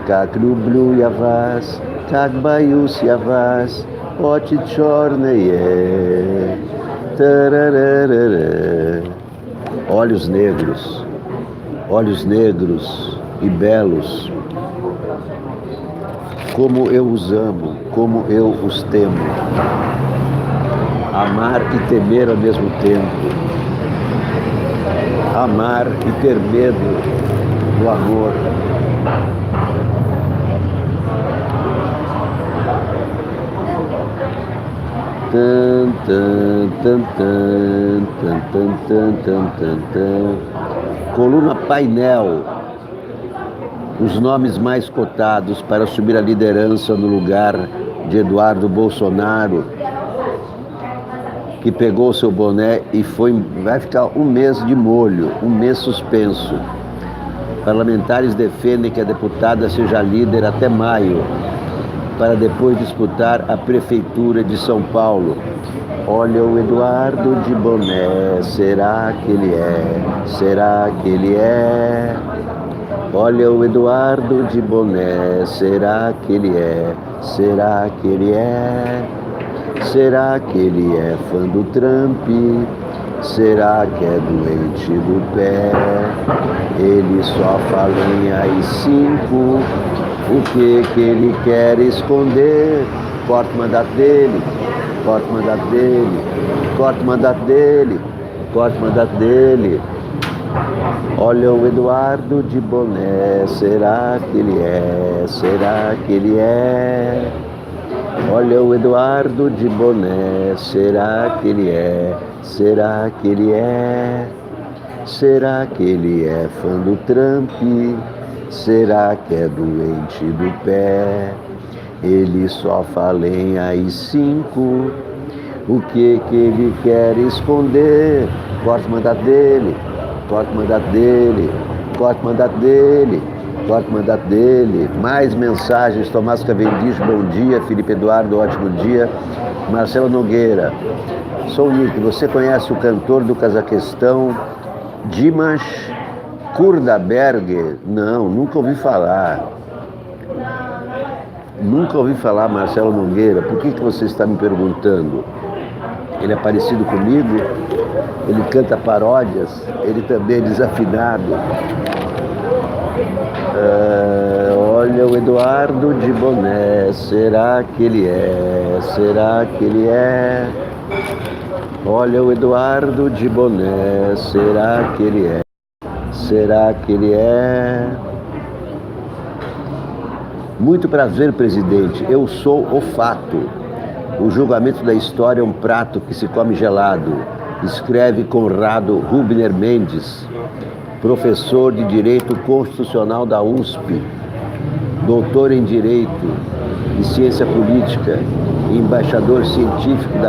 как люблю я вас, как боюсь я вас, ochi chorneia. Olhos negros e belos, como eu os amo, como eu os temo. Amar e temer ao mesmo tempo. Amar e ter medo do amor. Tan, tan, tan, tan, tan, tan, tan, tan, tan, tan. Coluna Painel. Os nomes mais cotados para assumir a liderança no lugar de Eduardo Bolsonaro, que pegou seu boné e vai ficar um mês de molho, um mês suspenso. Parlamentares defendem que a deputada seja líder até maio, para depois disputar a prefeitura de São Paulo. Olha o Eduardo de boné, será que ele é? Será que ele é? Olha o Eduardo de boné, será que ele é? Será que ele é? Será que ele é fã do Trump? Será que é doente do pé? Ele só fala em AI-5. O que ele quer esconder? Corta o mandato dele, corta o mandato dele, corta o mandato dele, corta o mandato dele. Olha o Eduardo de boné, será que ele é? Será que ele é? Olha o Eduardo de boné, será que ele é? Será que ele é? Será que ele é fã do Trump? Será que é doente do pé? Ele só fala em AI-5. O que ele quer esconder? Corta o mandato dele, corta o mandato dele, corta o mandato dele. Corta o mandato dele. Mais mensagens. Tomás Cavendish, bom dia. Felipe Eduardo, ótimo dia. Marcelo Nogueira. Sou o Nick. Você conhece o cantor do Cazaquistão, Dimas Kurdaberg? Não, nunca ouvi falar. Nunca ouvi falar, Marcelo Nogueira. Por que você está me perguntando? Ele é parecido comigo? Ele canta paródias? Ele também é desafinado? Olha o Eduardo de boné, será que ele é? Será que ele é? Olha o Eduardo de boné, será que ele é? Será que ele é? Muito prazer, presidente. Eu sou o fato. O julgamento da história é um prato que se come gelado. Escreve Conrado Rubner Mendes, professor de Direito Constitucional da USP, doutor em Direito e Ciência Política e embaixador científico da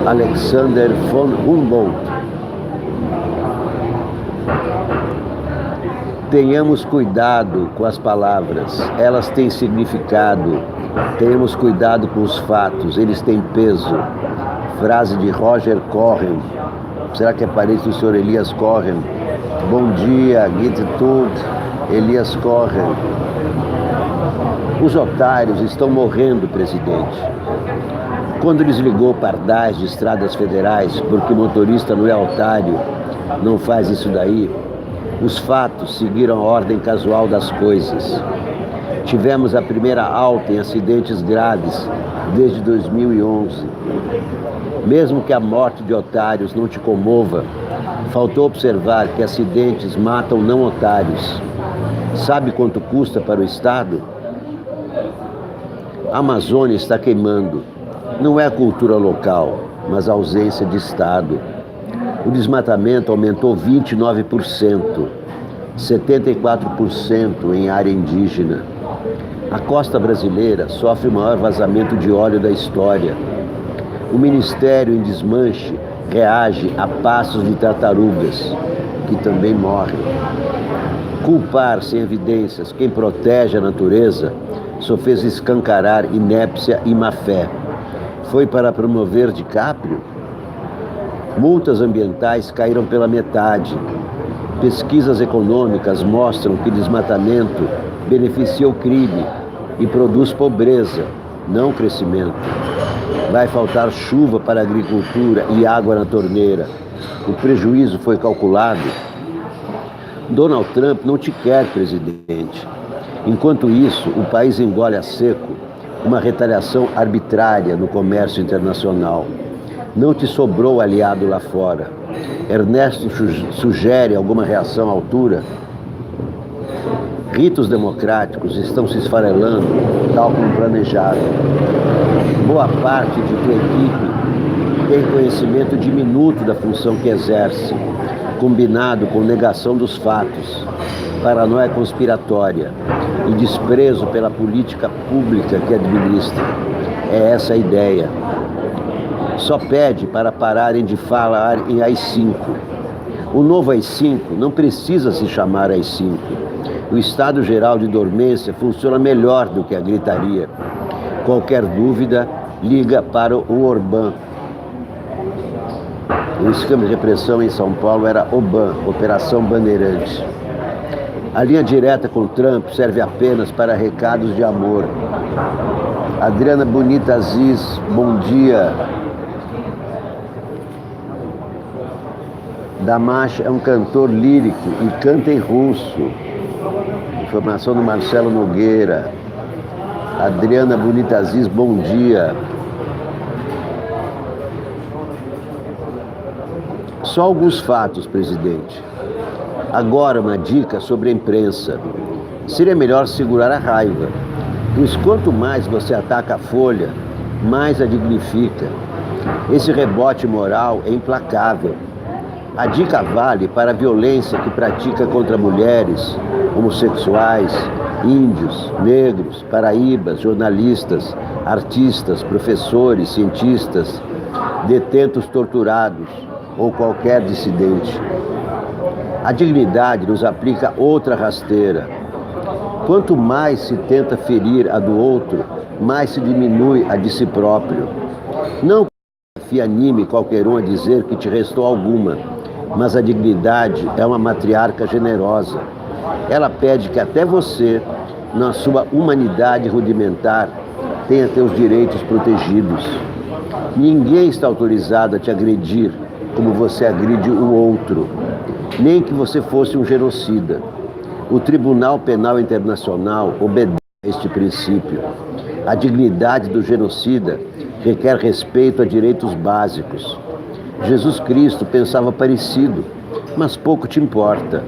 Alexander von Humboldt. Tenhamos cuidado com as palavras, elas têm significado. Tenhamos cuidado com os fatos, eles têm peso. Frase de Roger Cohen. Será que é parente do senhor Elias Cohen? Bom dia, Git Tut, Elias Cohen. Os otários estão morrendo, presidente. Quando desligou pardais de estradas federais porque o motorista não é otário, não faz isso daí. Os fatos seguiram a ordem casual das coisas. Tivemos a primeira alta em acidentes graves desde 2011. Mesmo que a morte de otários não te comova, faltou observar que acidentes matam não otários. Sabe quanto custa para o Estado? A Amazônia está queimando. Não é a cultura local, mas a ausência de Estado. O desmatamento aumentou 29%, 74% em área indígena. A costa brasileira sofre o maior vazamento de óleo da história. O Ministério em desmanche reage a passos de tartarugas, que também morrem. Culpar sem evidências quem protege a natureza só fez escancarar inépcia e má-fé. Foi para promover DiCaprio? Multas ambientais caíram pela metade. Pesquisas econômicas mostram que desmatamento beneficia o crime e produz pobreza, não crescimento. Vai faltar chuva para a agricultura e água na torneira. O prejuízo foi calculado. Donald Trump não te quer presidente. Enquanto isso, o país engole a seco uma retaliação arbitrária no comércio internacional. Não te sobrou aliado lá fora. Ernesto sugere alguma reação à altura? Ritos democráticos estão se esfarelando, tal como planejado. Boa parte de tua equipe tem conhecimento diminuto da função que exerce, combinado com negação dos fatos, paranoia conspiratória e desprezo pela política pública que administra. É essa a ideia. Só pede para pararem de falar em AI-5. O novo AI-5 não precisa se chamar AI-5. O estado geral de dormência funciona melhor do que a gritaria. Qualquer dúvida, liga para o Orbán. O esquema de repressão em São Paulo era OBAN, Operação Bandeirantes. A linha direta com Trump serve apenas para recados de amor. Adriana Bonita Aziz, bom dia. Damash é um cantor lírico e canta em russo. Informação do Marcelo Nogueira. Adriana Bonita Aziz, bom dia. Só alguns fatos, presidente. Agora uma dica sobre a imprensa. Seria melhor segurar a raiva, pois quanto mais você ataca a Folha, mais a dignifica. Esse rebote moral é implacável. A dica vale para a violência que pratica contra mulheres, homossexuais, índios, negros, paraíbas, jornalistas, artistas, professores, cientistas, detentos torturados ou qualquer dissidente. A dignidade nos aplica outra rasteira. Quanto mais se tenta ferir a do outro, mais se diminui a de si próprio. Não que anime qualquer um a dizer que te restou alguma, mas a dignidade é uma matriarca generosa. Ela pede que até você, na sua humanidade rudimentar, tenha teus direitos protegidos. Ninguém está autorizado a te agredir como você agride o outro, nem que você fosse um genocida. O Tribunal Penal Internacional obedece a este princípio. A dignidade do genocida requer respeito a direitos básicos. Jesus Cristo pensava parecido, mas pouco te importa.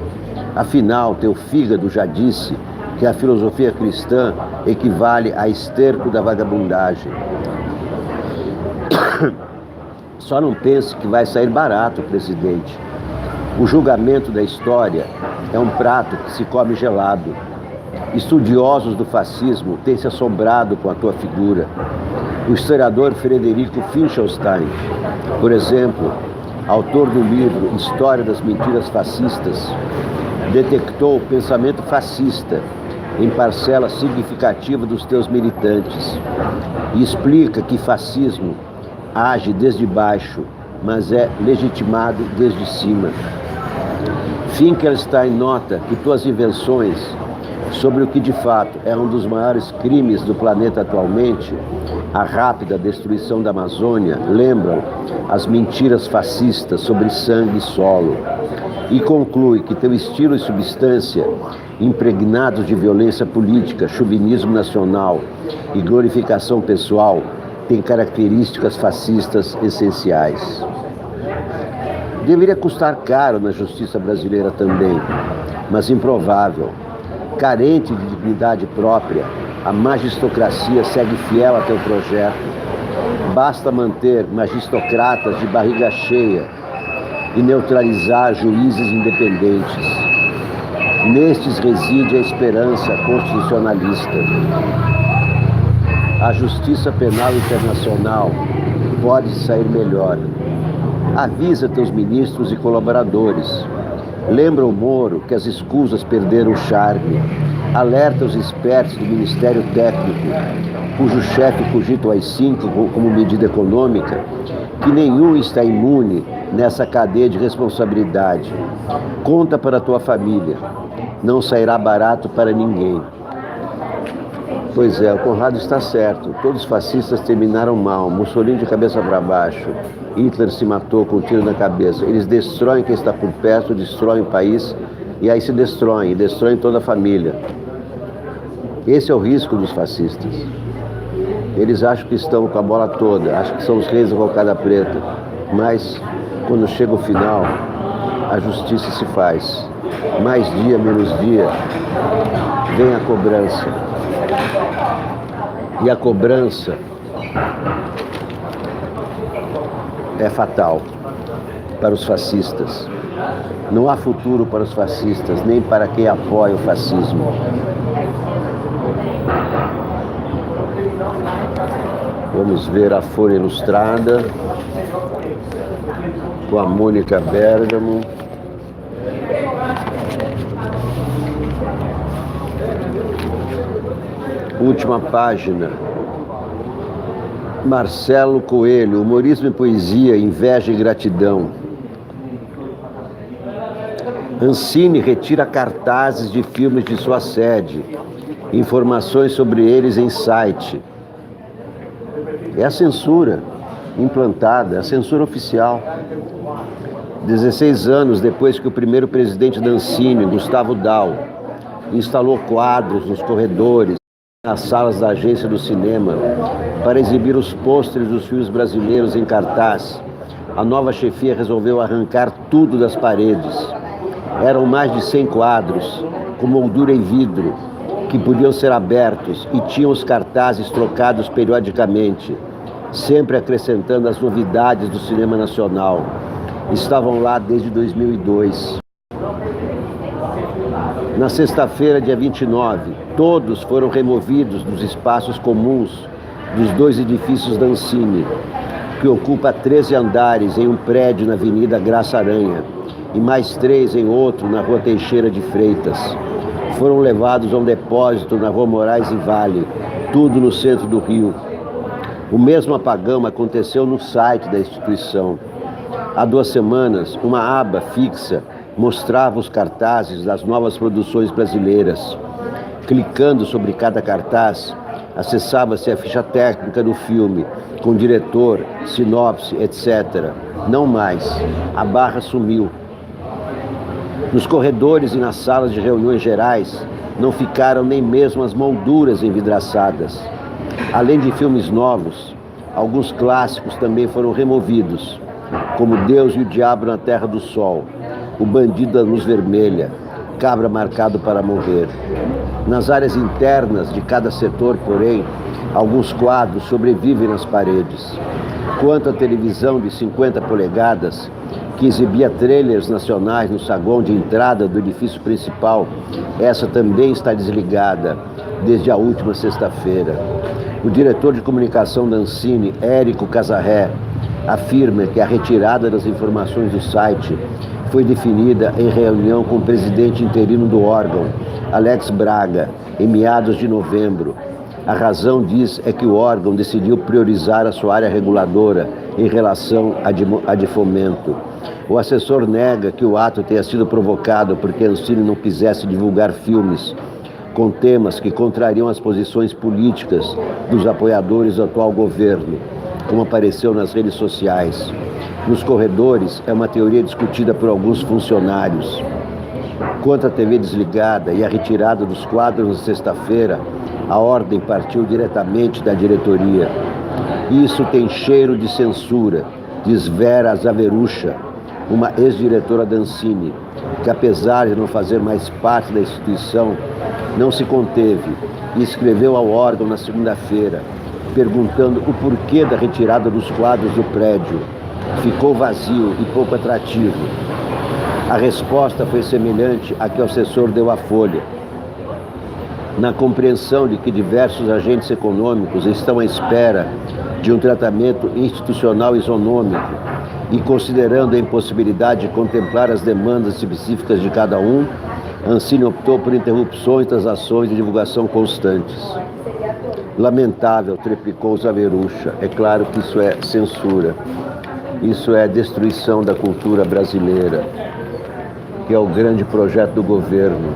Afinal, teu fígado já disse que a filosofia cristã equivale a esterco da vagabundagem. Só não pense que vai sair barato, presidente. O julgamento da história é um prato que se come gelado. Estudiosos do fascismo têm se assombrado com a tua figura. O historiador Frederico Finkelstein, por exemplo, autor do livro História das Mentiras Fascistas, detectou o pensamento fascista em parcela significativa dos teus militantes e explica que fascismo age desde baixo, mas é legitimado desde cima. Finkelstein nota que tuas invenções sobre o que de fato é um dos maiores crimes do planeta atualmente, a rápida destruição da Amazônia, lembram as mentiras fascistas sobre sangue e solo. E conclui que teu estilo e substância, impregnados de violência política, chauvinismo nacional e glorificação pessoal, têm características fascistas essenciais. Deveria custar caro na justiça brasileira também, mas improvável. Carente de dignidade própria, a magistocracia segue fiel a teu projeto. Basta manter magistocratas de barriga cheia e neutralizar juízes independentes. Nestes reside a esperança constitucionalista. A Justiça Penal Internacional pode sair melhor. Avisa teus ministros e colaboradores. Lembra o Moro que as escusas perderam o charme. Alerta os espertos do Ministério Técnico, cujo chefe cogita o AI-5 como medida econômica, que nenhum está imune nessa cadeia de responsabilidade. Conta para a tua família. Não sairá barato para ninguém. Pois é, o Conrado está certo. Todos os fascistas terminaram mal. Mussolini de cabeça para baixo. Hitler se matou com um tiro na cabeça. Eles destroem quem está por perto, destroem o país e aí se destroem toda a família. Esse é o risco dos fascistas. Eles acham que estão com a bola toda, acham que são os reis da cocada preta. Mas, quando chega o final, a justiça se faz. Mais dia, menos dia, vem a cobrança. E a cobrança é fatal para os fascistas. Não há futuro para os fascistas, nem para quem apoia o fascismo. Vamos ver a Folha Ilustrada com a Mônica Bergamo. Última página. Marcelo Coelho, humorismo e poesia, inveja e gratidão. Ancine retira cartazes de filmes de sua sede. Informações sobre eles em site. É a censura implantada, a censura oficial. 16 anos depois que o primeiro presidente da Ancine, Gustavo Dal, instalou quadros nos corredores, nas salas da agência do cinema, para exibir os pôsteres dos filmes brasileiros em cartaz, a nova chefia resolveu arrancar tudo das paredes. Eram mais de 100 quadros, com moldura em vidro, que podiam ser abertos e tinham os cartazes trocados periodicamente, sempre acrescentando as novidades do cinema nacional. Estavam lá desde 2002. Na sexta-feira, dia 29, todos foram removidos dos espaços comuns dos dois edifícios da Ancine, que ocupa 13 andares em um prédio na Avenida Graça Aranha e mais 3 em outro na Rua Teixeira de Freitas. Foram levados a um depósito na Rua Moraes e Vale, tudo no centro do Rio. O mesmo apagão aconteceu no site da instituição. Há 2 semanas, uma aba fixa mostrava os cartazes das novas produções brasileiras. Clicando sobre cada cartaz, acessava-se a ficha técnica do filme, com diretor, sinopse, etc. Não mais. A barra sumiu. Nos corredores e nas salas de reuniões gerais, não ficaram nem mesmo as molduras envidraçadas. Além de filmes novos, alguns clássicos também foram removidos, como Deus e o Diabo na Terra do Sol, O Bandido da Luz Vermelha, Cabra Marcado para Morrer. Nas áreas internas de cada setor, porém, alguns quadros sobrevivem nas paredes. Quanto à televisão de 50 polegadas, que exibia trailers nacionais no saguão de entrada do edifício principal, essa também está desligada desde a última sexta-feira. O diretor de comunicação da Ancine, Érico Casarré, afirma que a retirada das informações do site foi definida em reunião com o presidente interino do órgão, Alex Braga, em meados de novembro. A razão, diz, é que o órgão decidiu priorizar a sua área reguladora em relação à de fomento. O assessor nega que o ato tenha sido provocado porque a Ancine não quisesse divulgar filmes com temas que contrariam as posições políticas dos apoiadores do atual governo, como apareceu nas redes sociais. Nos corredores, é uma teoria discutida por alguns funcionários. Quanto à TV desligada e a retirada dos quadros na sexta-feira, a ordem partiu diretamente da diretoria. Isso tem cheiro de censura, diz Vera Zaverucha, uma ex-diretora da Ancine, que apesar de não fazer mais parte da instituição, não se conteve e escreveu ao órgão na segunda-feira, perguntando o porquê da retirada dos quadros do prédio. Ficou vazio e pouco atrativo. A resposta foi semelhante à que o assessor deu à Folha. Na compreensão de que diversos agentes econômicos estão à espera de um tratamento institucional isonômico e considerando a impossibilidade de contemplar as demandas específicas de cada um, a Ancine optou por interrupções das ações de divulgação constantes. Lamentável, treplicou Zaverucha. É claro que isso é censura. Isso é destruição da cultura brasileira, que é o grande projeto do governo.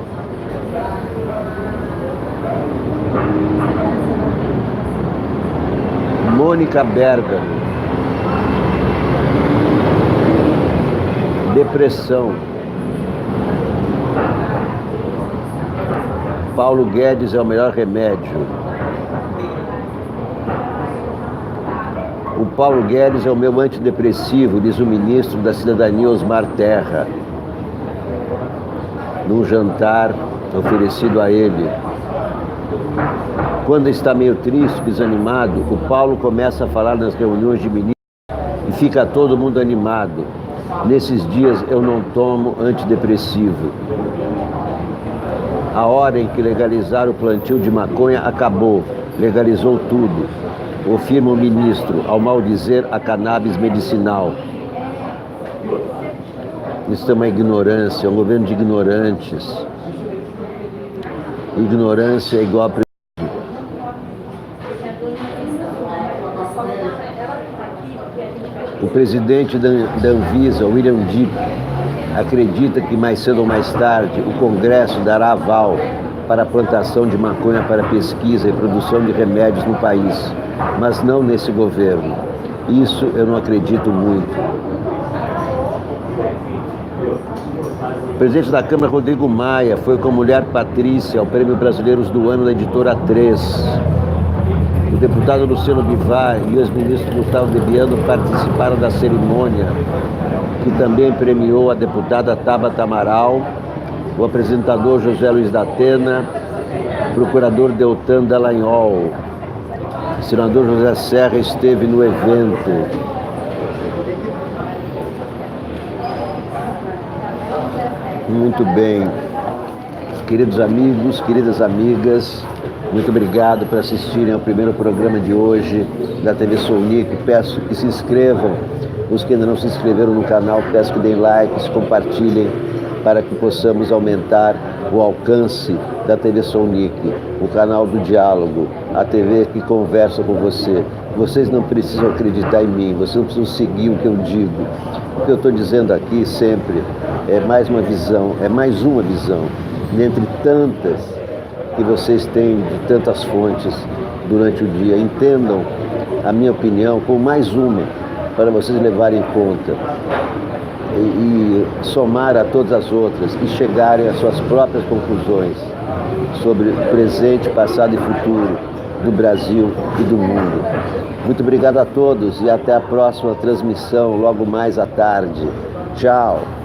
Mônica Bergamo. Depressão. Paulo Guedes é o melhor remédio. O Paulo Guedes é o meu antidepressivo, diz o ministro da Cidadania Osmar Terra, num jantar oferecido a ele. Quando está meio triste, desanimado, o Paulo começa a falar nas reuniões de ministros e fica todo mundo animado. Nesses dias eu não tomo antidepressivo. A hora em que legalizar o plantio de maconha acabou, legalizou tudo, afirma o ministro, ao maldizer a cannabis medicinal. Isso é uma ignorância, é um governo de ignorantes. Ignorância é igual a prejuízo. O presidente da Anvisa, William Dipp, acredita que mais cedo ou mais tarde o Congresso dará aval para a plantação de maconha para pesquisa e produção de remédios no país, mas não nesse governo. Isso eu não acredito muito. O presidente da Câmara, Rodrigo Maia, foi com a mulher Patrícia ao Prêmio Brasileiros do Ano da Editora 3. O deputado Luciano Bivar e o ex-ministro Gustavo de Biando participaram da cerimônia, que também premiou a deputada Tabata Amaral, o apresentador José Luiz da Atena, o procurador Deltan Dallagnol. O senador José Serra esteve no evento. Muito bem. Queridos amigos, queridas amigas, muito obrigado por assistirem ao primeiro programa de hoje da TV Sounic. Peço que se inscrevam. Os que ainda não se inscreveram no canal, peço que deem likes, compartilhem, para que possamos aumentar o alcance da TV Sounic, o canal do diálogo, a TV que conversa com você. Vocês não precisam acreditar em mim, vocês não precisam seguir o que eu digo. O que eu estou dizendo aqui sempre é mais uma visão, dentre tantas que vocês têm de tantas fontes durante o dia. Entendam a minha opinião como mais uma para vocês levarem em conta e somar a todas as outras e chegarem às suas próprias conclusões sobre o presente, passado e futuro do Brasil e do mundo. Muito obrigado a todos e até a próxima transmissão, logo mais à tarde. Tchau!